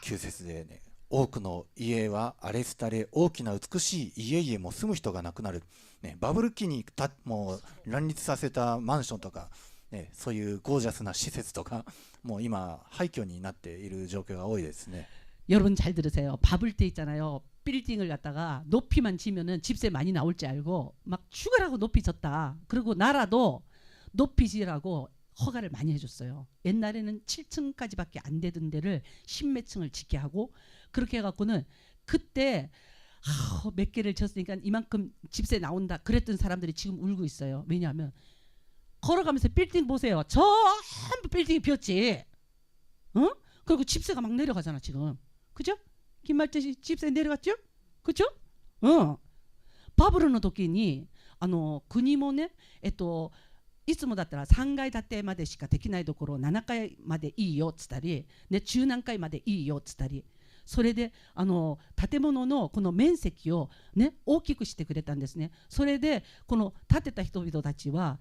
9節でね、多くの家は荒れ廃れ、大きな美しい家々も住む人がなくなる、ね、バブル期にもう乱立させたマンションとか、ね、そういうゴージャスな施設とかもう今廃墟になっている状況が多いですね。 여러분 잘 들으세요. 바블 때 있잖아요. 빌딩을 갖다가 높이만 지면은 집세 많이 나올 줄 알고 막 죽으라고 높이 졌다. 그리고 나라도 높이 지으라고 허가를 많이 해줬어요. 옛날에는 7층까지밖에 안 되던 데를 10몇 층을 짓게 하고 그렇게 해갖고는 그때 몇 개를 졌으니까 이만큼 집세 나온다 그랬던 사람들이 지금 울고 있어요. 왜냐하면 걸어가면서 빌딩 보세요. 전부 빌딩이 비었지. 그리고 집세가 막 내려가잖아 지금. 그죠? 김말재 씨 집세 내려갔죠? 그죠? バブルの時に国もね、いつもだったら3階建てまでしかできないところを7階までいいよっつったり、ね、中何階までいいよっつったり、それで建物のこの面積を、ね、大きくしてくれたんですね。それでこの建てた人々たちは、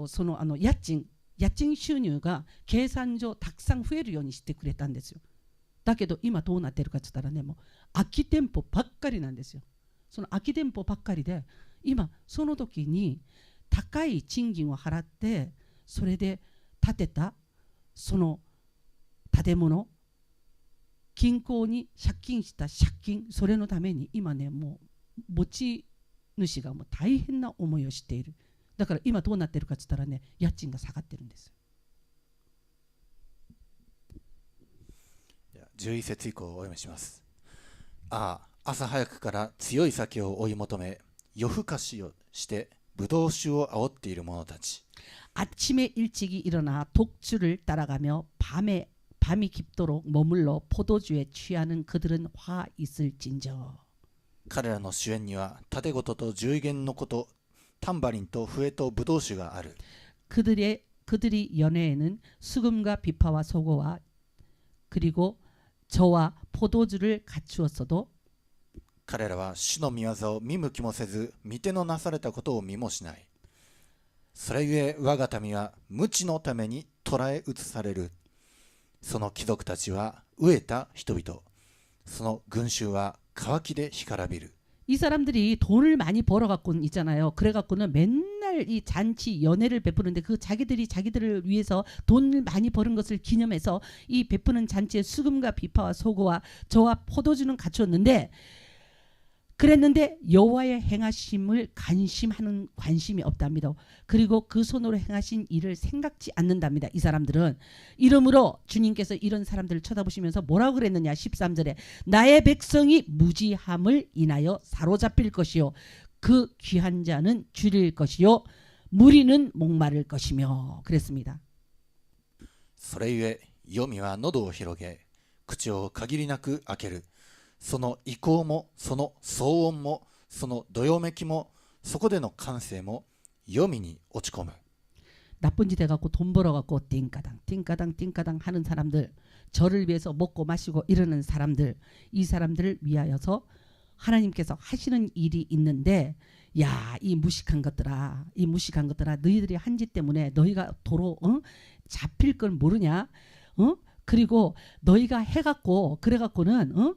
その家賃収入が計算上たくさん増えるようにしてくれたんですよ。だけど今どうなってるかっつったらね、もう空き店舗ばっかりなんですよ。その空き店舗ばっかりで、今その時に高い賃金を払ってそれで建てたその建物、銀行に借金した借金、それのために今ね、もう持ち主がもう大変な思いをしている。だから今どうなってるかっつったらね、家賃が下がってるんです。11節以降をお読みします。ああ、朝早くから強い酒を追い求め、夜更かしをしてブドウ酒を煽っている者たち。 아침에 일찍이 일어나 독주를 따라가며 밤이 깊도록 머물러 포도주에 취하는 그들은 화 있을진저. 彼らの主演には盾事と十弦のこと、タンバリンと笛とブドウ酒がある。 그들이 연회에는 수금과 비파와 소고와 그리고 저와 포도주를 갖추었어도 彼らは主の御業を見向きもせず、御手のなされたことを見もしない。それゆえ我が民は無知のために捕らえ移される。その貴族たちは飢えた人々、その群衆は渇きで干からびる。 이 사람들이 돈을 많이 벌어갖고는 있잖아요. 그래갖고는 맨날 이 잔치 연회를 베푸는데 그 자기들을 위해서 돈을 많이 버는 것을 기념해서 이 베푸는 잔치에 수금과 비파와 소고와 저와 포도주는 갖추었는데, 그랬는데 여호와의 행하심을 간심하는 관심이 없답니다. 그리고 그 손으로 행하신 일을 생각지 않는답니다. 이 사람들은. 이러므로 주님께서 이런 사람들을 쳐다보시면서 뭐라고 그랬느냐, 13절에 나의 백성이 무지함을 인하여 사로잡힐 것이요 그 귀한 자는 줄일 것이요 무리는 목마를 것이며 그랬습니다. それゆえ黄泉は喉を広げ、口を限りなく開ける。その意向も、その騒音も、そのどよめきも、そこでの感性も黄泉に落ち込む。 나쁜 짓 해갖고 돈 벌어갖고 띵까당 하는 사람들, 저를 위해서 먹고 마시고 이러는 사람들, 이 사람들을 위하여서 하나님께서 하시는 일이 있는데, 야, 이 무식한 것들아, 너희들이 한 짓 때문에 너희가 도로 잡힐 걸 모르냐? 그리고 너희가 해갖고 그래갖고는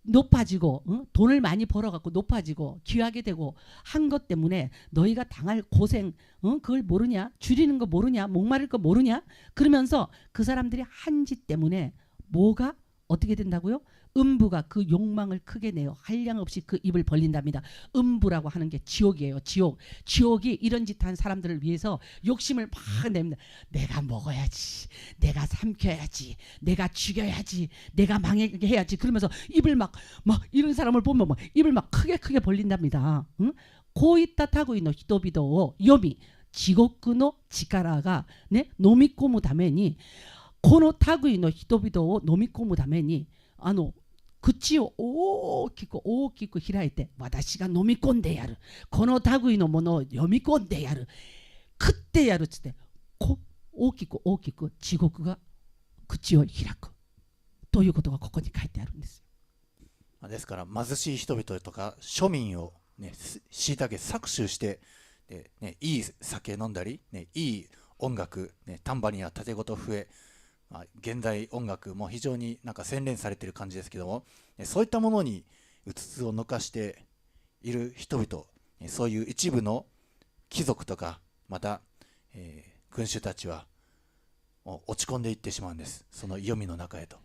높아지고 돈을 많이 벌어갖고 높아지고 귀하게 되고 한 것 때문에 너희가 당할 고생 그걸 모르냐? 줄이는 거 모르냐? 목마를 거 모르냐? 그러면서 그 사람들이 한 짓 때문에 뭐가 어떻게 된다고요? 음부가 그 욕망을 크게 내요. 한량없이 그 입을 벌린답니다. 음부라고 하는 게 지옥이에요. 지옥이 이런 짓 한 사람들을 위해서 욕심을 막 냅니다. 내가 먹어야지, 내가 삼켜야지, 내가 죽여야지, 내가 망하게 해야지. 그러면서 입을 막 이런 사람을 보면 막 입을 막 크게 벌린답니다. 응? 고이타 타고 있는 히토비도 요미 지옥의力ね飲み込むために、この類の人々を飲み込むために口を大きく開いて、私が飲み込んでやる、この類のものを読み込んでやる、食ってやるっつって大きく地獄が口を開くということがここに書いてあるんです。ですから貧しい人々とか庶民を、ね、虐げ搾取してで、ね、いい酒飲んだり、ね、いい音楽、ね、タンバリンや盾事笛、現代音楽も非常になんか洗練されている感じですけども、そういったものにうつつを抜かしている人々、そういう一部の貴族とかまた、君主たちは落ち込んでいってしまうんです。その黄泉の中へと。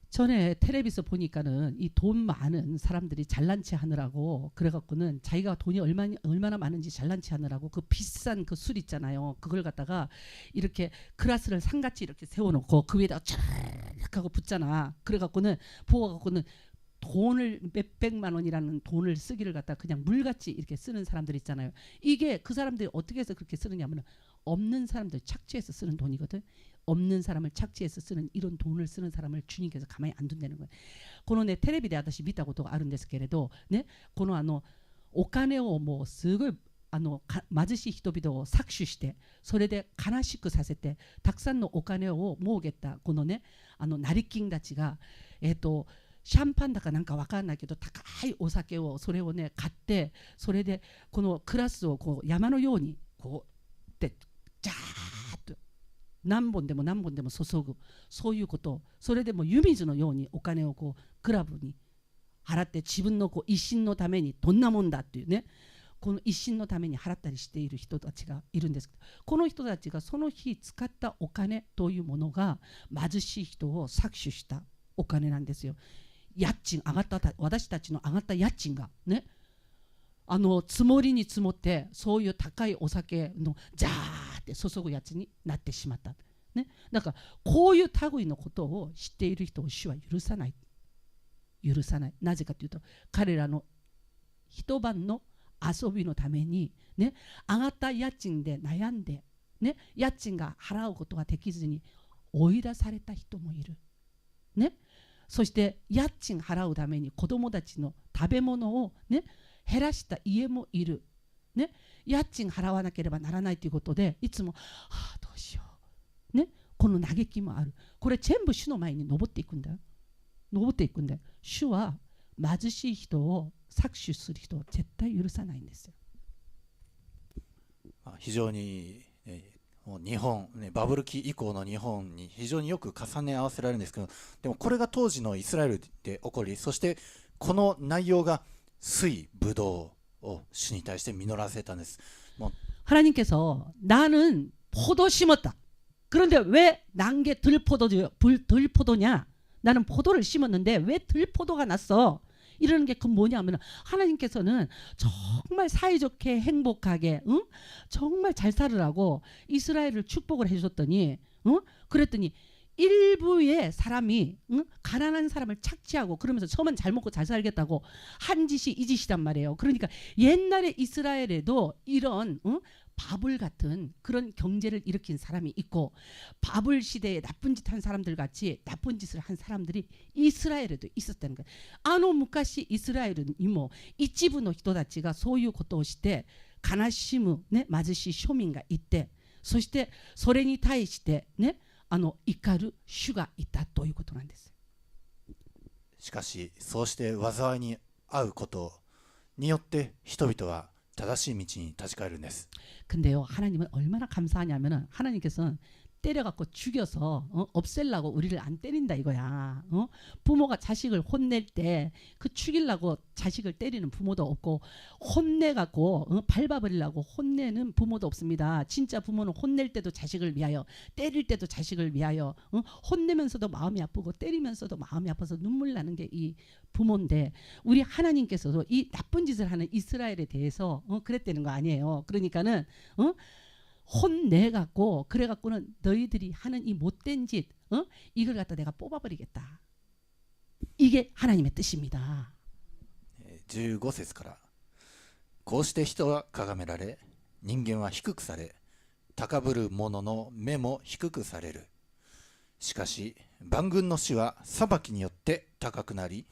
전에 텔레비에서 보니까는 이 돈 많은 사람들이 잘난 체 하느라고 그래갖고는 자기가 돈이 얼마나 많은지 잘난 체 하느라고 그 비싼 그 술 있잖아요. 그걸 갖다가 이렇게 그라스를 상같이 이렇게 세워놓고 그 위에다가 쫙 하고 붓잖아. 그래갖고는 부어갖고는 돈을 몇백만 원이라는 돈을 쓰기를 갖다 그냥 물같이 이렇게 쓰는 사람들 있잖아요. 이게 그 사람들이 어떻게 해서 그렇게 쓰느냐면 없는 사람들 착취해서 쓰는 돈이거든. 없는 사람을 착취해서 쓰는 이런 돈을 쓰는 사람을 주님께서 가만히 안 둔다는 거예요. このねテレビで私見たことがあるんですけれどね、このお金をもうすごい貧しい人々を搾取して、それで悲しくさせて、たくさんのお金を儲けたこのね成金たちが、シャンパンだかなんか分かんないけど高いお酒をそれをね買って、それでこのクラスをこう山のようにこうってジャーッと何本でも何本でも注ぐ、そういうことを、それでも湯水のようにお金をこうクラブに払って、自分のこう威信のためにどんなもんだっていうね、この威信のために払ったりしている人たちがいるんですけど、この人たちがその日使ったお金というものが貧しい人を搾取したお金なんですよ。家賃上がった、私たちの上がった家賃がね、積もりに積もって、そういう高いお酒のジャーって注ぐやつになってしまった、ね、だからこういう類のことを知っている人を主は許さない。許さない。なぜかというと、彼らの一晩の遊びのために、ね、上がった家賃で悩んで、ね、家賃が払うことができずに追い出された人もいる、ね、そして家賃払うために子供たちの食べ物を、ね、減らした家もいる、ね、家賃払わなければならないということでいつもどうしよう、ね、この嘆きもある。これ全部主の前に登っていくんだよ。登っていくんだよ。主は貧しい人を搾取する人を絶対許さないんですよ。非常に、もう日本、バブル期以降の日本に非常によく重ね合わせられるんですけど、でもこれが当時のイスラエルで起こり、そしてこの内容が水ブドウを主に対して実らせたんです。하나님께서 나는 포도 심었다. 그런데 왜 난 게 들포도냐? 나는 포도를 심었는데 왜 들포도가 났어? 이러는 게 그 뭐냐면, 하나님께서는 정말 사이좋게 행복하게, 응? 정말 잘 살으라고 이스라엘을 축복을 해줬더니, 응? 그랬더니 일부의 사람이, 응? 가난한 사람을 착취하고 그러면서 저만 잘 먹고 잘 살겠다고 한 짓이 이 짓이란 말이에요. 그러니까 옛날에 이스라엘에도 이런, 응? 바불 같은 그런 경제를 일으킨 사람이 있고, 바불 시대에 나쁜 짓 한 사람들 같이 나쁜 짓을 한 사람들이 이스라엘에도 있었다는 거예요.昔イスラエルにも一部の人たちがそういうことをして悲しむ、ね、貧しい庶民がいて、そしてそれに対してね、怒る主がいたということなんです。しかしそうして災いに遭うことによって人々は正しい道に立ち返るんです。 근데요, 하나님은 얼마나 감사하냐면은, 하나님께서는 때려갖고 죽여서 없애려고 우리를 안 때린다 이거야. 부모가 자식을 혼낼 때 그 죽이려고 자식을 때리는 부모도 없고, 혼내갖고 밟아버리려고 혼내는 부모도 없습니다. 진짜 부모는 혼낼 때도 자식을 위하여, 때릴 때도 자식을 위하여, 혼내면서도 마음이 아프고 때리면서도 마음이 아파서 눈물 나는 게 이 부모인데, 우리 하나님께서도 이 나쁜 짓을 하는 이스라엘에 대해서 그랬다는 거 아니에요. 그러니까는 혼내갖고 그래갖고는 너희들이 하는 이 못된 짓, 이걸 갖다 내가 뽑아버리겠다. 이게 하나님의 뜻입니다. 15節から、こうして人は崇められ、人間は低くされ、高ぶる者の目も低くされる。しかし万軍の主は裁きによって高くなり、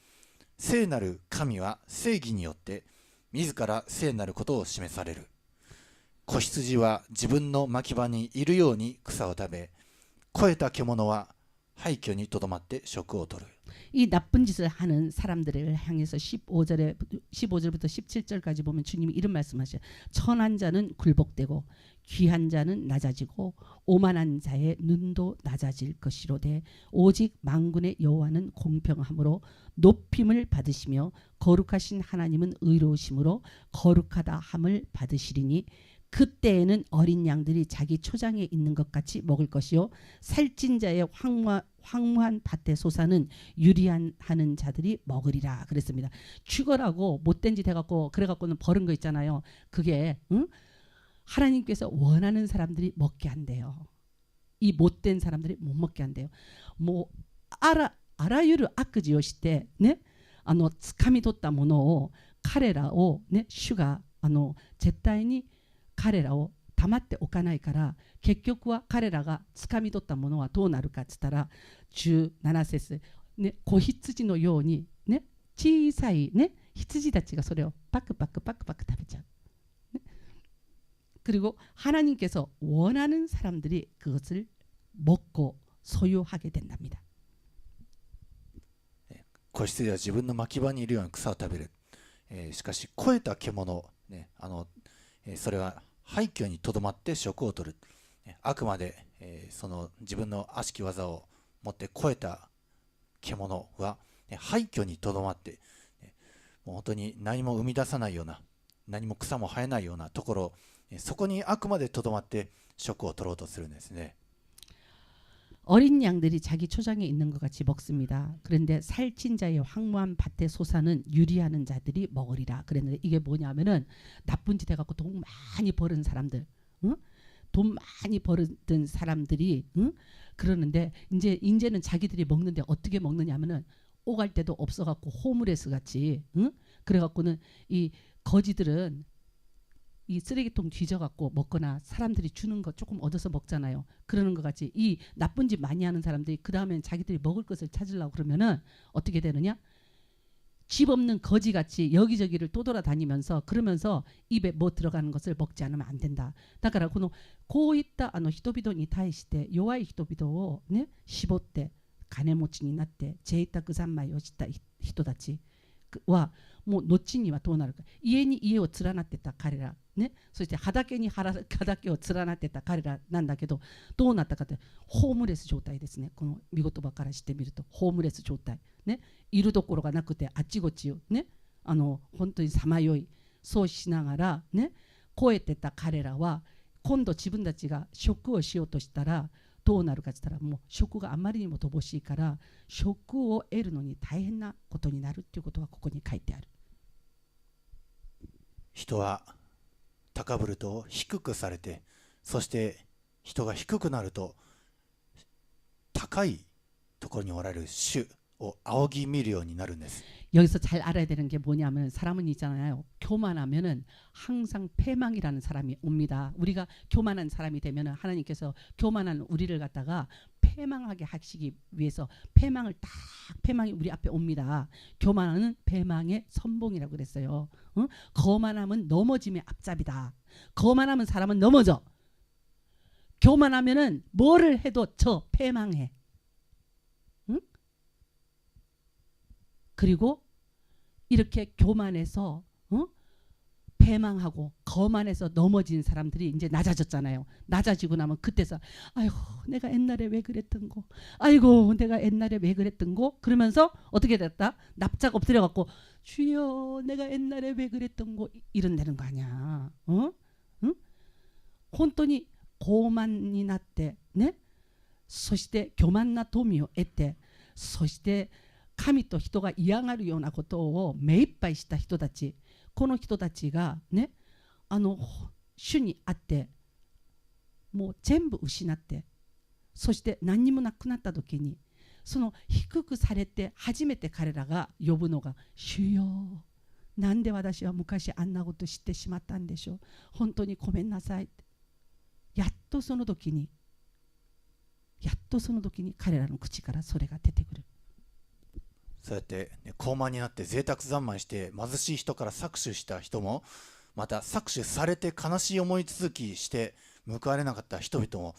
聖なる神は正義によって自ら聖なることを示される。子羊は自分の牧場にいるように草を食べ、肥えた獣は廃墟にとどまって食をとる。 이 나쁜 짓을 하는 사람들을 향해서 15절부터 17절까지 보면 주님이 이런 말씀하셔요. 천한 자는 굴복되고 귀한 자는 낮아지고 오만한 자의 눈도 낮아질 것이로되, 오직 만군의 여호와는 공평함으로 높임을 받으시며 거룩하신 하나님은 의로우심으로 거룩하다 함을 받으시리니, 그때에는 어린 양들이 자기 초장에 있는 것 같이 먹을 것이요, 살찐 자의 황무한 밭의 소사는 유리하는 자들이 먹으리라 그랬습니다. 죽어라고 못된 짓 해갖고 그래갖고는 버린 거 있잖아요. 그게 하나님께서 원하는 사람들이 먹게 한대요. 이 못된 사람들이 못 먹게 한대요. 뭐 아라유르 아크지요 시대 네? 掴み取ったものを彼らをね、主が絶対に彼らを黙っておかないから、結局は彼らが掴み取ったものはどうなるかっつったら、17節、ね、子羊のように、ね、小さい、ね、羊たちがそれをパクパクパクパク食べちゃう。 그리고 하나님께서 원하는 사람들이 그것을 먹고 소유하게 된답니다. 子羊は自分の牧場にいるような草を食べる。しかし肥えた獣、それは廃墟にとどまって食を取る。あくまで、その自分の悪しき技を持って肥えた獣は、廃墟にとどまって、もう本当に何も生み出さないような、何も草も生えないようなところ、そこにあくまでとどまって食を取ろうとするんですね。 어린 양들이 자기 초장에 있는 것 같이 먹습니다. 그런데 살찐 자의 황무한 밭의 소사는 유리하는 자들이 먹으리라. 그랬는데 이게 뭐냐면은 나쁜 짓 해갖고 돈 많이 버는 사람들, 응? 돈 많이 벌었던 사람들이, 응? 그러는데 이제는 자기들이 먹는데 어떻게 먹느냐면은 오갈 데도 없어갖고 호물에스 같이, 응? 그래갖고는 이 거지들은 이 쓰레기통 뒤져갖고 먹거나 사람들이 주는 거 조금 얻어서 먹잖아요. 그러는 것 같이 이 나쁜 짓 많이 하는 사람들이 그 다음엔 자기들이 먹을 것을 찾으려고 그러면은 어떻게 되느냐? 집 없는 거지같이 여기저기를 떠돌아다니면서 그러면서 입에 뭐 들어가는 것을 먹지 않으면 안 된다. だからこういった人々に対して弱い人々をね絞って金持ちになって贅沢三昧をした人たちはもう後にはどうなるか。家に家を連なってた彼らね、そして畑に畑を連なってた彼らなんだけどどうなったかってホームレス状態ですね。この見言葉からしてみるとホームレス状態ね、いるところがなくてあっちこっちをね本当にさまよいそうしながらね超えてた彼らは今度自分たちが食をしようとしたらどうなるかって言ったらもう食があまりにも乏しいから食を得るのに大変なことになるっていうことがここに書いてある。人は高ぶると低くされて、そして人が低くなると高いところにおられる主を仰ぎ見るようになるんです。 여기서 잘 알아야 되는 게 뭐냐면 사람은 있잖아요. 교만하면은 항상 패망이라는 사람이 옵니다. 우리가 교만한 사람이 되면은 하나님께서 교만한 우리를 갖다가 패망하게 하시기 위해서 패망이 우리 앞에 옵니다. 교만은 패망의 선봉이라고 그랬어요. 응? 거만함은 넘어짐의 앞잡이다. 거만하면 사람은 넘어져. 교만하면은 뭐를 해도 저 패망해. 응? 그리고 이렇게 교만해서 패망하고 거만해서 넘어진 사람들이 이제 낮아졌잖아요. 낮아지고 나면 그때서 아이고 내가 옛날에 왜 그랬던 거, 아이고 내가 옛날에 왜 그랬던 거 그러면서 어떻게 됐다? 납작 엎드려 갖고 주여 내가 옛날에 왜 그랬던 거 이런다는 거 아니야. 응? 本当に傲慢になってね、そして巨万な富を得て、そして神と人が嫌がるようなことを目いっぱいした人たち、この人たちがね、主にあってもう全部失って、そして何にもなくなった時に、その低くされて初めて彼らが呼ぶのが主よ、なんで私は昔あんなこと知ってしまったんでしょう、本当にごめんなさいって、やっとその時に彼らの口からそれが出てくる。そうやって、高慢になって贅沢三昧して貧しい人から搾取した人も、また搾取されて悲しい思い続きして報われなかった人々も、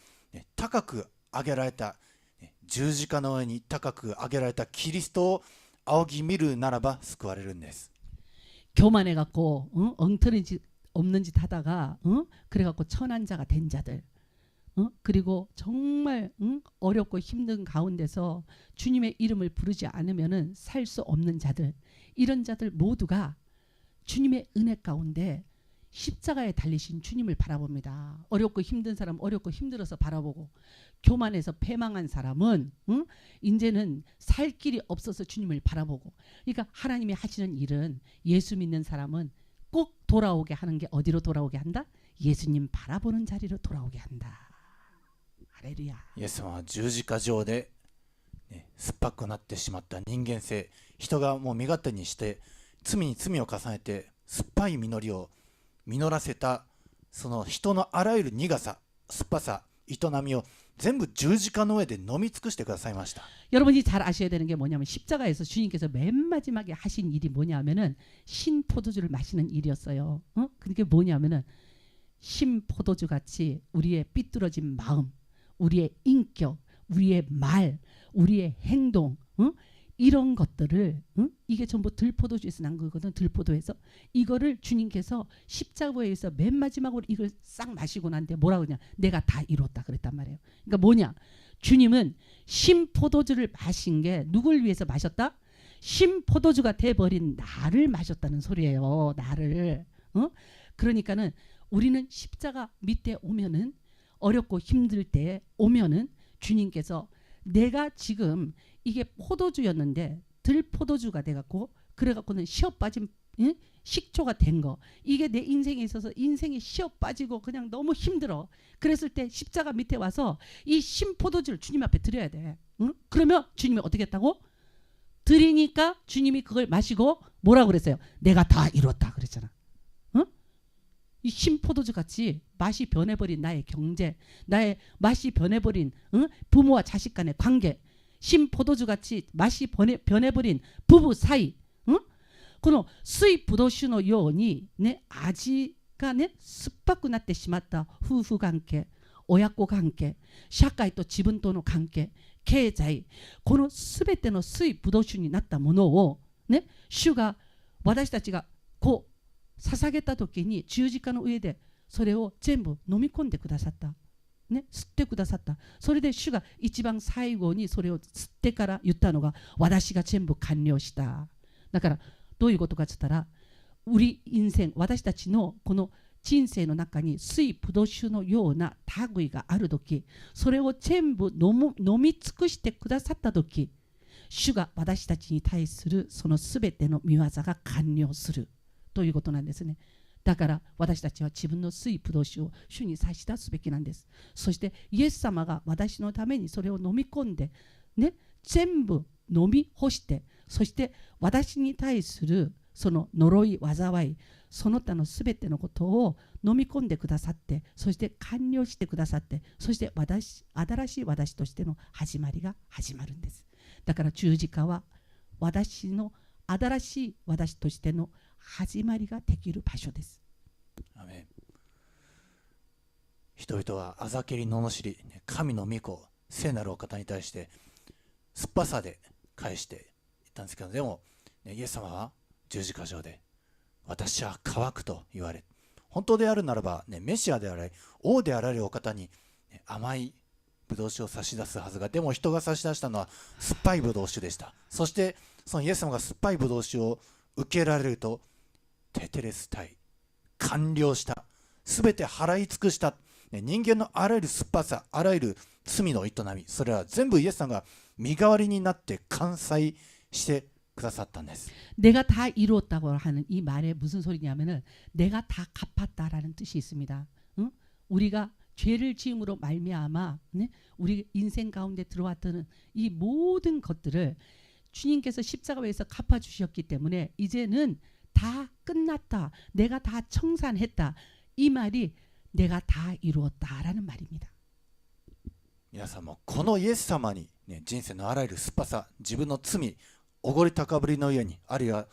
高く上げられた、十字架の上に高く上げられたキリストを仰ぎ見るならば救われるんです。 교만해갖고 엉터리 짓 없는 짓 하다가 그래갖고 천한 자가 된 자들, 그리고 정말 어렵고 힘든 가운데서 주님의 이름을 부르지 않으면은 살 수 없는 자들, 이런 자들 모두가 주님의 은혜 가운데 십자가에 달리신 주님을 바라봅니다. 어렵고 힘든 사람 어렵고 힘들어서 바라보고, 교만해서 패망한 사람은 이제는 살 길이 없어서 주님을 바라보고. 그러니까 하나님이 하시는 일은 예수 믿는 사람은 꼭 돌아오게 하는 게 어디로 돌아오게 한다? 예수님 바라보는 자리로 돌아오게 한다. 할렐루야. イエス様は十字架上で、酸っぱくなってしまった人間性、人がもう身勝手にして罪に罪を重ねて酸っぱい実りを実らせた、その人のあらゆる苦さ、酸っぱさ、営みを全部十字架の上で飲み尽くしてくださいました。 여러분이 잘 아셔야 되는 게 뭐냐면 십자가에서 주님께서 맨 마지막에 하신 일이 뭐냐면은 신포도주를 마시는 일이었어요. 그게 뭐냐면은 신포도주 같이 우리의 삐뚤어진 마음, 우리의 인격, 우리의 말, 우리의 행동, 이런 것들을 이게 전부 들포도주에서 난 거거든. 들포도에서 이거를 주님께서 십자가에서 맨 마지막으로 이걸 싹 마시고 난데 뭐라고 그러냐, 내가 다 이뤘다 그랬단 말이에요. 그러니까 뭐냐, 주님은 신포도주를 마신 게 누굴 위해서 마셨다? 신포도주가 돼버린 나를 마셨다는 소리예요. 나를. 그러니까는 우리는 십자가 밑에 오면은, 어렵고 힘들 때 오면은 주님께서 내가 지금 이게 포도주였는데 들포도주가 돼갖고 그래갖고는 시어 빠진 식초가 된 거, 이게 내 인생에 있어서 인생이 시어 빠지고 그냥 너무 힘들어. 그랬을 때 십자가 밑에 와서 이 신포도주를 주님 앞에 드려야 돼. 그러면 주님이 어떻게 했다고? 드리니까 주님이 그걸 마시고 뭐라고 그랬어요? 내가 다 이뤘다 그랬잖아. 이 신포도주 같이 맛이 변해버린 나의 경제, 나의 맛이 변해버린 부모와 자식 간의 관계, 신포도주 같이 맛이 변해버린 부부 사이, この水ぶどう酒のようにね、味がね酸っぱくなってしまった夫婦関係、親子関係、社会と自分との関係、経済、このすべての水ぶどう酒になったものをね、主が私たちがこう捧げた時に十字架の上でそれを全部飲み込んでくださった、ね、吸ってくださった。それで主が一番最後にそれを吸ってから言ったのが、私が全部完了した。だからどういうことかって言ったら、우리 인생、私たちのこの人生の中に水ぶどう酒のような類があるとき、それを全部飲み尽くしてくださったとき、主が私たちに対するそのすべての御業が完了するということなんですね。だから私たちは自分の水ぶどう酒を主に差し出すべきなんです。そしてイエス様が私のためにそれを飲み込んで、ね、全部飲み干して、そして私に対するその呪い災い、その他のすべてのことを飲み込んでくださって、そして完了してくださって、そして新しい私としての始まりが始まるんです。だから十字架は私の新しい私としての始まりができる場所です。アメン。人々はあざけり罵り、神の御子、聖なるお方に対して酸っぱさで返していったんですけど、でも、イエス様は十字架上で私は乾くと言われ、本当であるならば、メシアであれ王であられるお方に甘いブドウ酒を差し出すはずが、でも人が差し出したのは酸っぱいブドウ酒でした。そしてそのイエス様が酸っぱいブドウ酒を受けられると、テテレスタイ、完了した、すべて払い尽くした、人間のあらゆる酸っぱさ、あらゆる罪の営み、それは全部イエス様が身代わりになって完済してくださったんです。 내가 다 이루었다고 하는 이 말에 무슨 소리냐면은 내가 다 갚았다라는 뜻이 있습니다. 응? 우리가 죄를 지음으로 말미암아, 네? 우리 인생 가운데 들어왔던 이 모든 것들을 주님께서 십자가에서 갚아 주셨기 때문에 이제는 다 끝났다, 내가 다 청산했다, 이 말이 내가 다 이루었다라는 말입니다. 皆さんもこのイエス様に、人生のあらゆる酸っぱさ、自分の罪、おごり高ぶりのゆえに、あるいは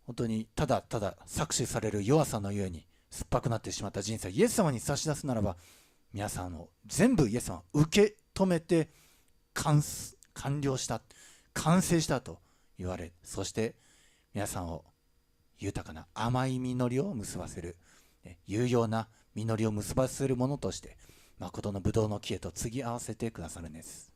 本当にただただ搾取される弱さのゆえに酸っぱくなってしまった人生をイエス様に差し出すならば、皆さんを全部イエス様は受け止めて完了した、完成したと言われ、そして皆さんを豊かな甘い実りを結ばせる、有用な実りを結ばせるものとして誠のブドウの木へと継ぎ合わせてくださるんです。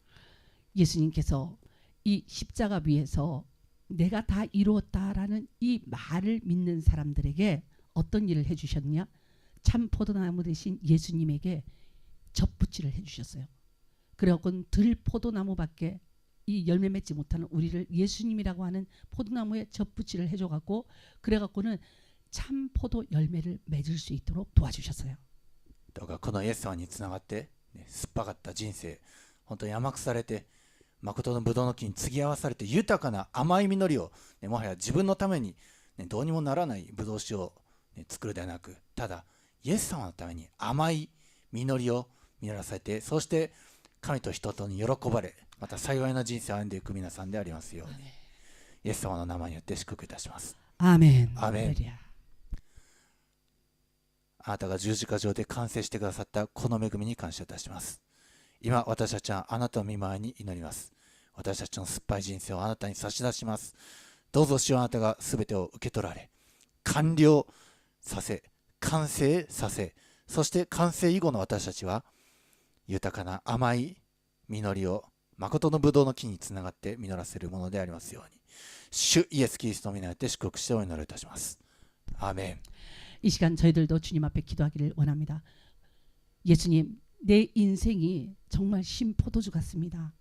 예수님께서 이 십자가 위에서 내가 다 이루었다라는 이 말을 믿는 사람들에게 어떤 일을 해주셨냐? 참 포도나무 대신 예수님에게 젖붙이를 해주셨어요. 그래갖고 들 포도나무밖에 이 열매 맺지 못하는 우리를 예수님이라고 하는 포도나무에 젖붙이를 해줘갖고, 그래갖고는 참 포도 열매를 맺을 수 있도록 도와주셨어요. だからこのイエス様につながって、酸っぱかった人生、本当に甘くされて、誠のブドウの木に継ぎ合わされて豊かな甘い実りを、もはや自分のために、どうにもならないブドウ酒を、作るではなく、ただイエス様のために甘い実りを実らせて、そして神と人とに喜ばれ、また幸いな人生を歩んでいく皆さんでありますように、イエス様の名前によって祝福いたします。アーメン。アーメン。ハレルヤ。あなたが十字架上で完成してくださったこの恵みに感謝いたします。今私たちはあなたの御前に祈ります。私たちの酸っぱい人生をあなたに差し出します。どうぞ主よ、あなたが全てを受け取られ、完了させ、完成させ、そして完成以後の私たちは豊かな甘い実りを誠のブドウの木につながって実らせるものでありますように、主イエスキリストの皆によって祝福してお祈りいたします。アーメン。 이 시간 저희들도 주님 앞에 기도하기를 원합니다. 예수님, 내 인생이 정말 신포도주 같습니다.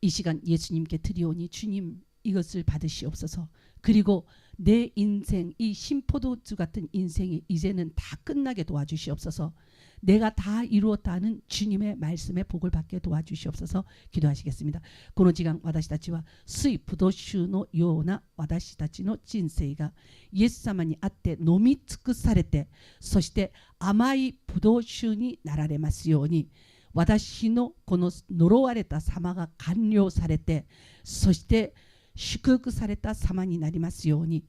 이 시간 예수님께 드리오니 주님 이것을 받으시옵소서. 그리고 내 인생, 이 신포도주 같은 인생이 이제는 다 끝나게 도와주시옵소서. 내가 다 이루었다는 주님의 말씀에 복을 받게 도와주시옵소서. 기도하시겠습니다. この時間私たちは水葡萄酒のような私たちの人生がイエス様にあって飲み尽くされて、そして甘い葡萄酒になられますように、私のこの呪われた様が完了されて、そして祝福された様になりますように、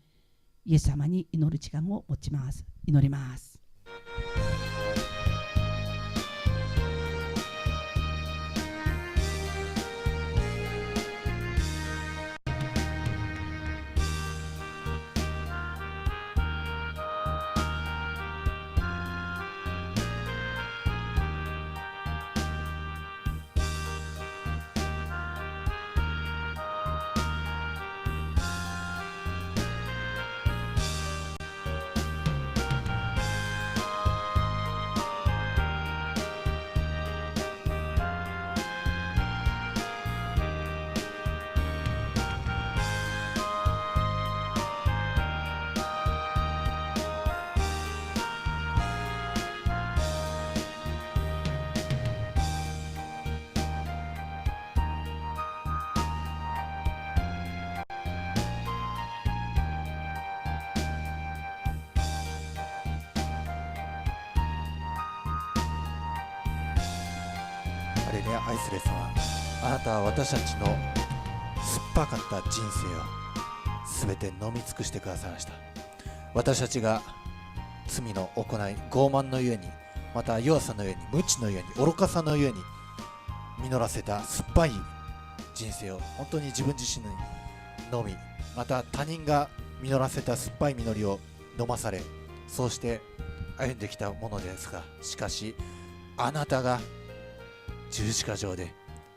イエス様に祈る時間を持ちます。祈ります。ハレルヤ。愛するイエス様、あなたは私たちの酸っぱかった人生を全て飲み尽くしてくださいました。私たちが罪の行い、傲慢のゆえに、また弱さのゆえに、無知のゆえに、愚かさのゆえに実らせた酸っぱい人生を本当に自分自身に飲み、また他人が実らせた酸っぱい実りを飲まされ、そうして歩んできたものですが、しかしあなたが十字架上で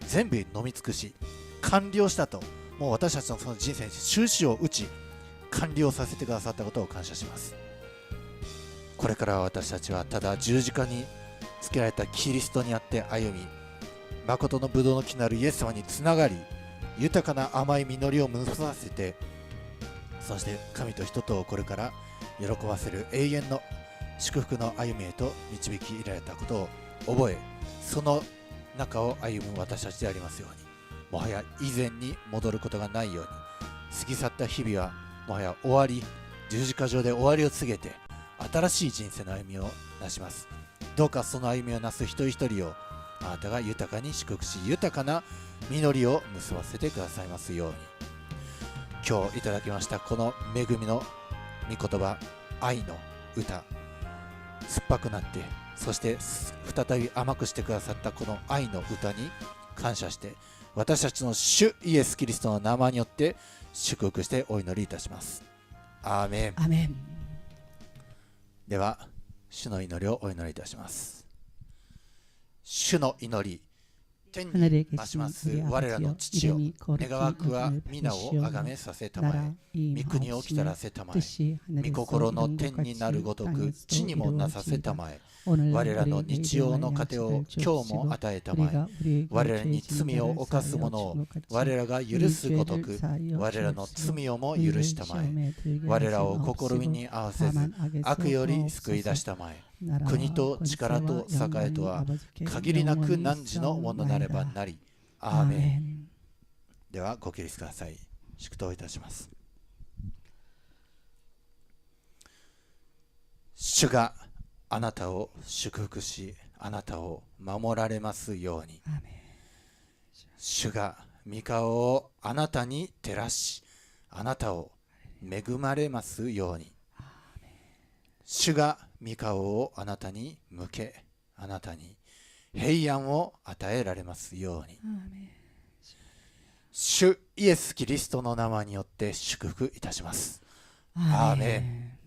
全部飲み尽くし完了したと、もう私たちのその人生に終止を打ち完了させてくださったことを感謝します。これから私たちはただ十字架につけられたキリストにあって歩み、誠のブドウの木なるイエス様につながり、豊かな甘い実りを結ばせて、そして神と人とをこれから喜ばせる永遠の祝福の歩みへと導きられたことを覚え、その中を歩む私たちでありますように、もはや以前に戻ることがないように、過ぎ去った日々はもはや終わり、十字架上で終わりを告げて新しい人生の歩みをなします。どうかその歩みをなす一人一人をあなたが豊かに祝福し、豊かな実りを結ばせてくださいますように。今日いただきましたこの恵みの御言葉、愛の歌、酸っぱくなってそして再び甘くしてくださったこの愛の歌に感謝して、私たちの主イエスキリストの名前によって祝福してお祈りいたします。アーメン。アーメン。では主の祈りをお祈りいたします。主の祈り、天に増します我らの父よ、願わくは皆をあがめさせたまえ、御国を来たらせたまえ、御心の天になるごとく地にもなさせたまえ、我らの日曜の糧を今日も与えたまえ、我らに罪を犯す者を我らが許すごとく我らの罪をも許したまえ、我らを試みに合わせず悪より救い出したまえ、国と力と栄とは限りなく汝のものなればなり。アーメン。ではご起立ください。祝祷いたします。主があなたを祝福し、あなたを守られますように。主が御顔をあなたに照らし、あなたを恵まれますように。主が御顔をあなたに向け、あなたに平安を与えられますように。主イエス・キリストの名前によって祝福いたします。アーメン。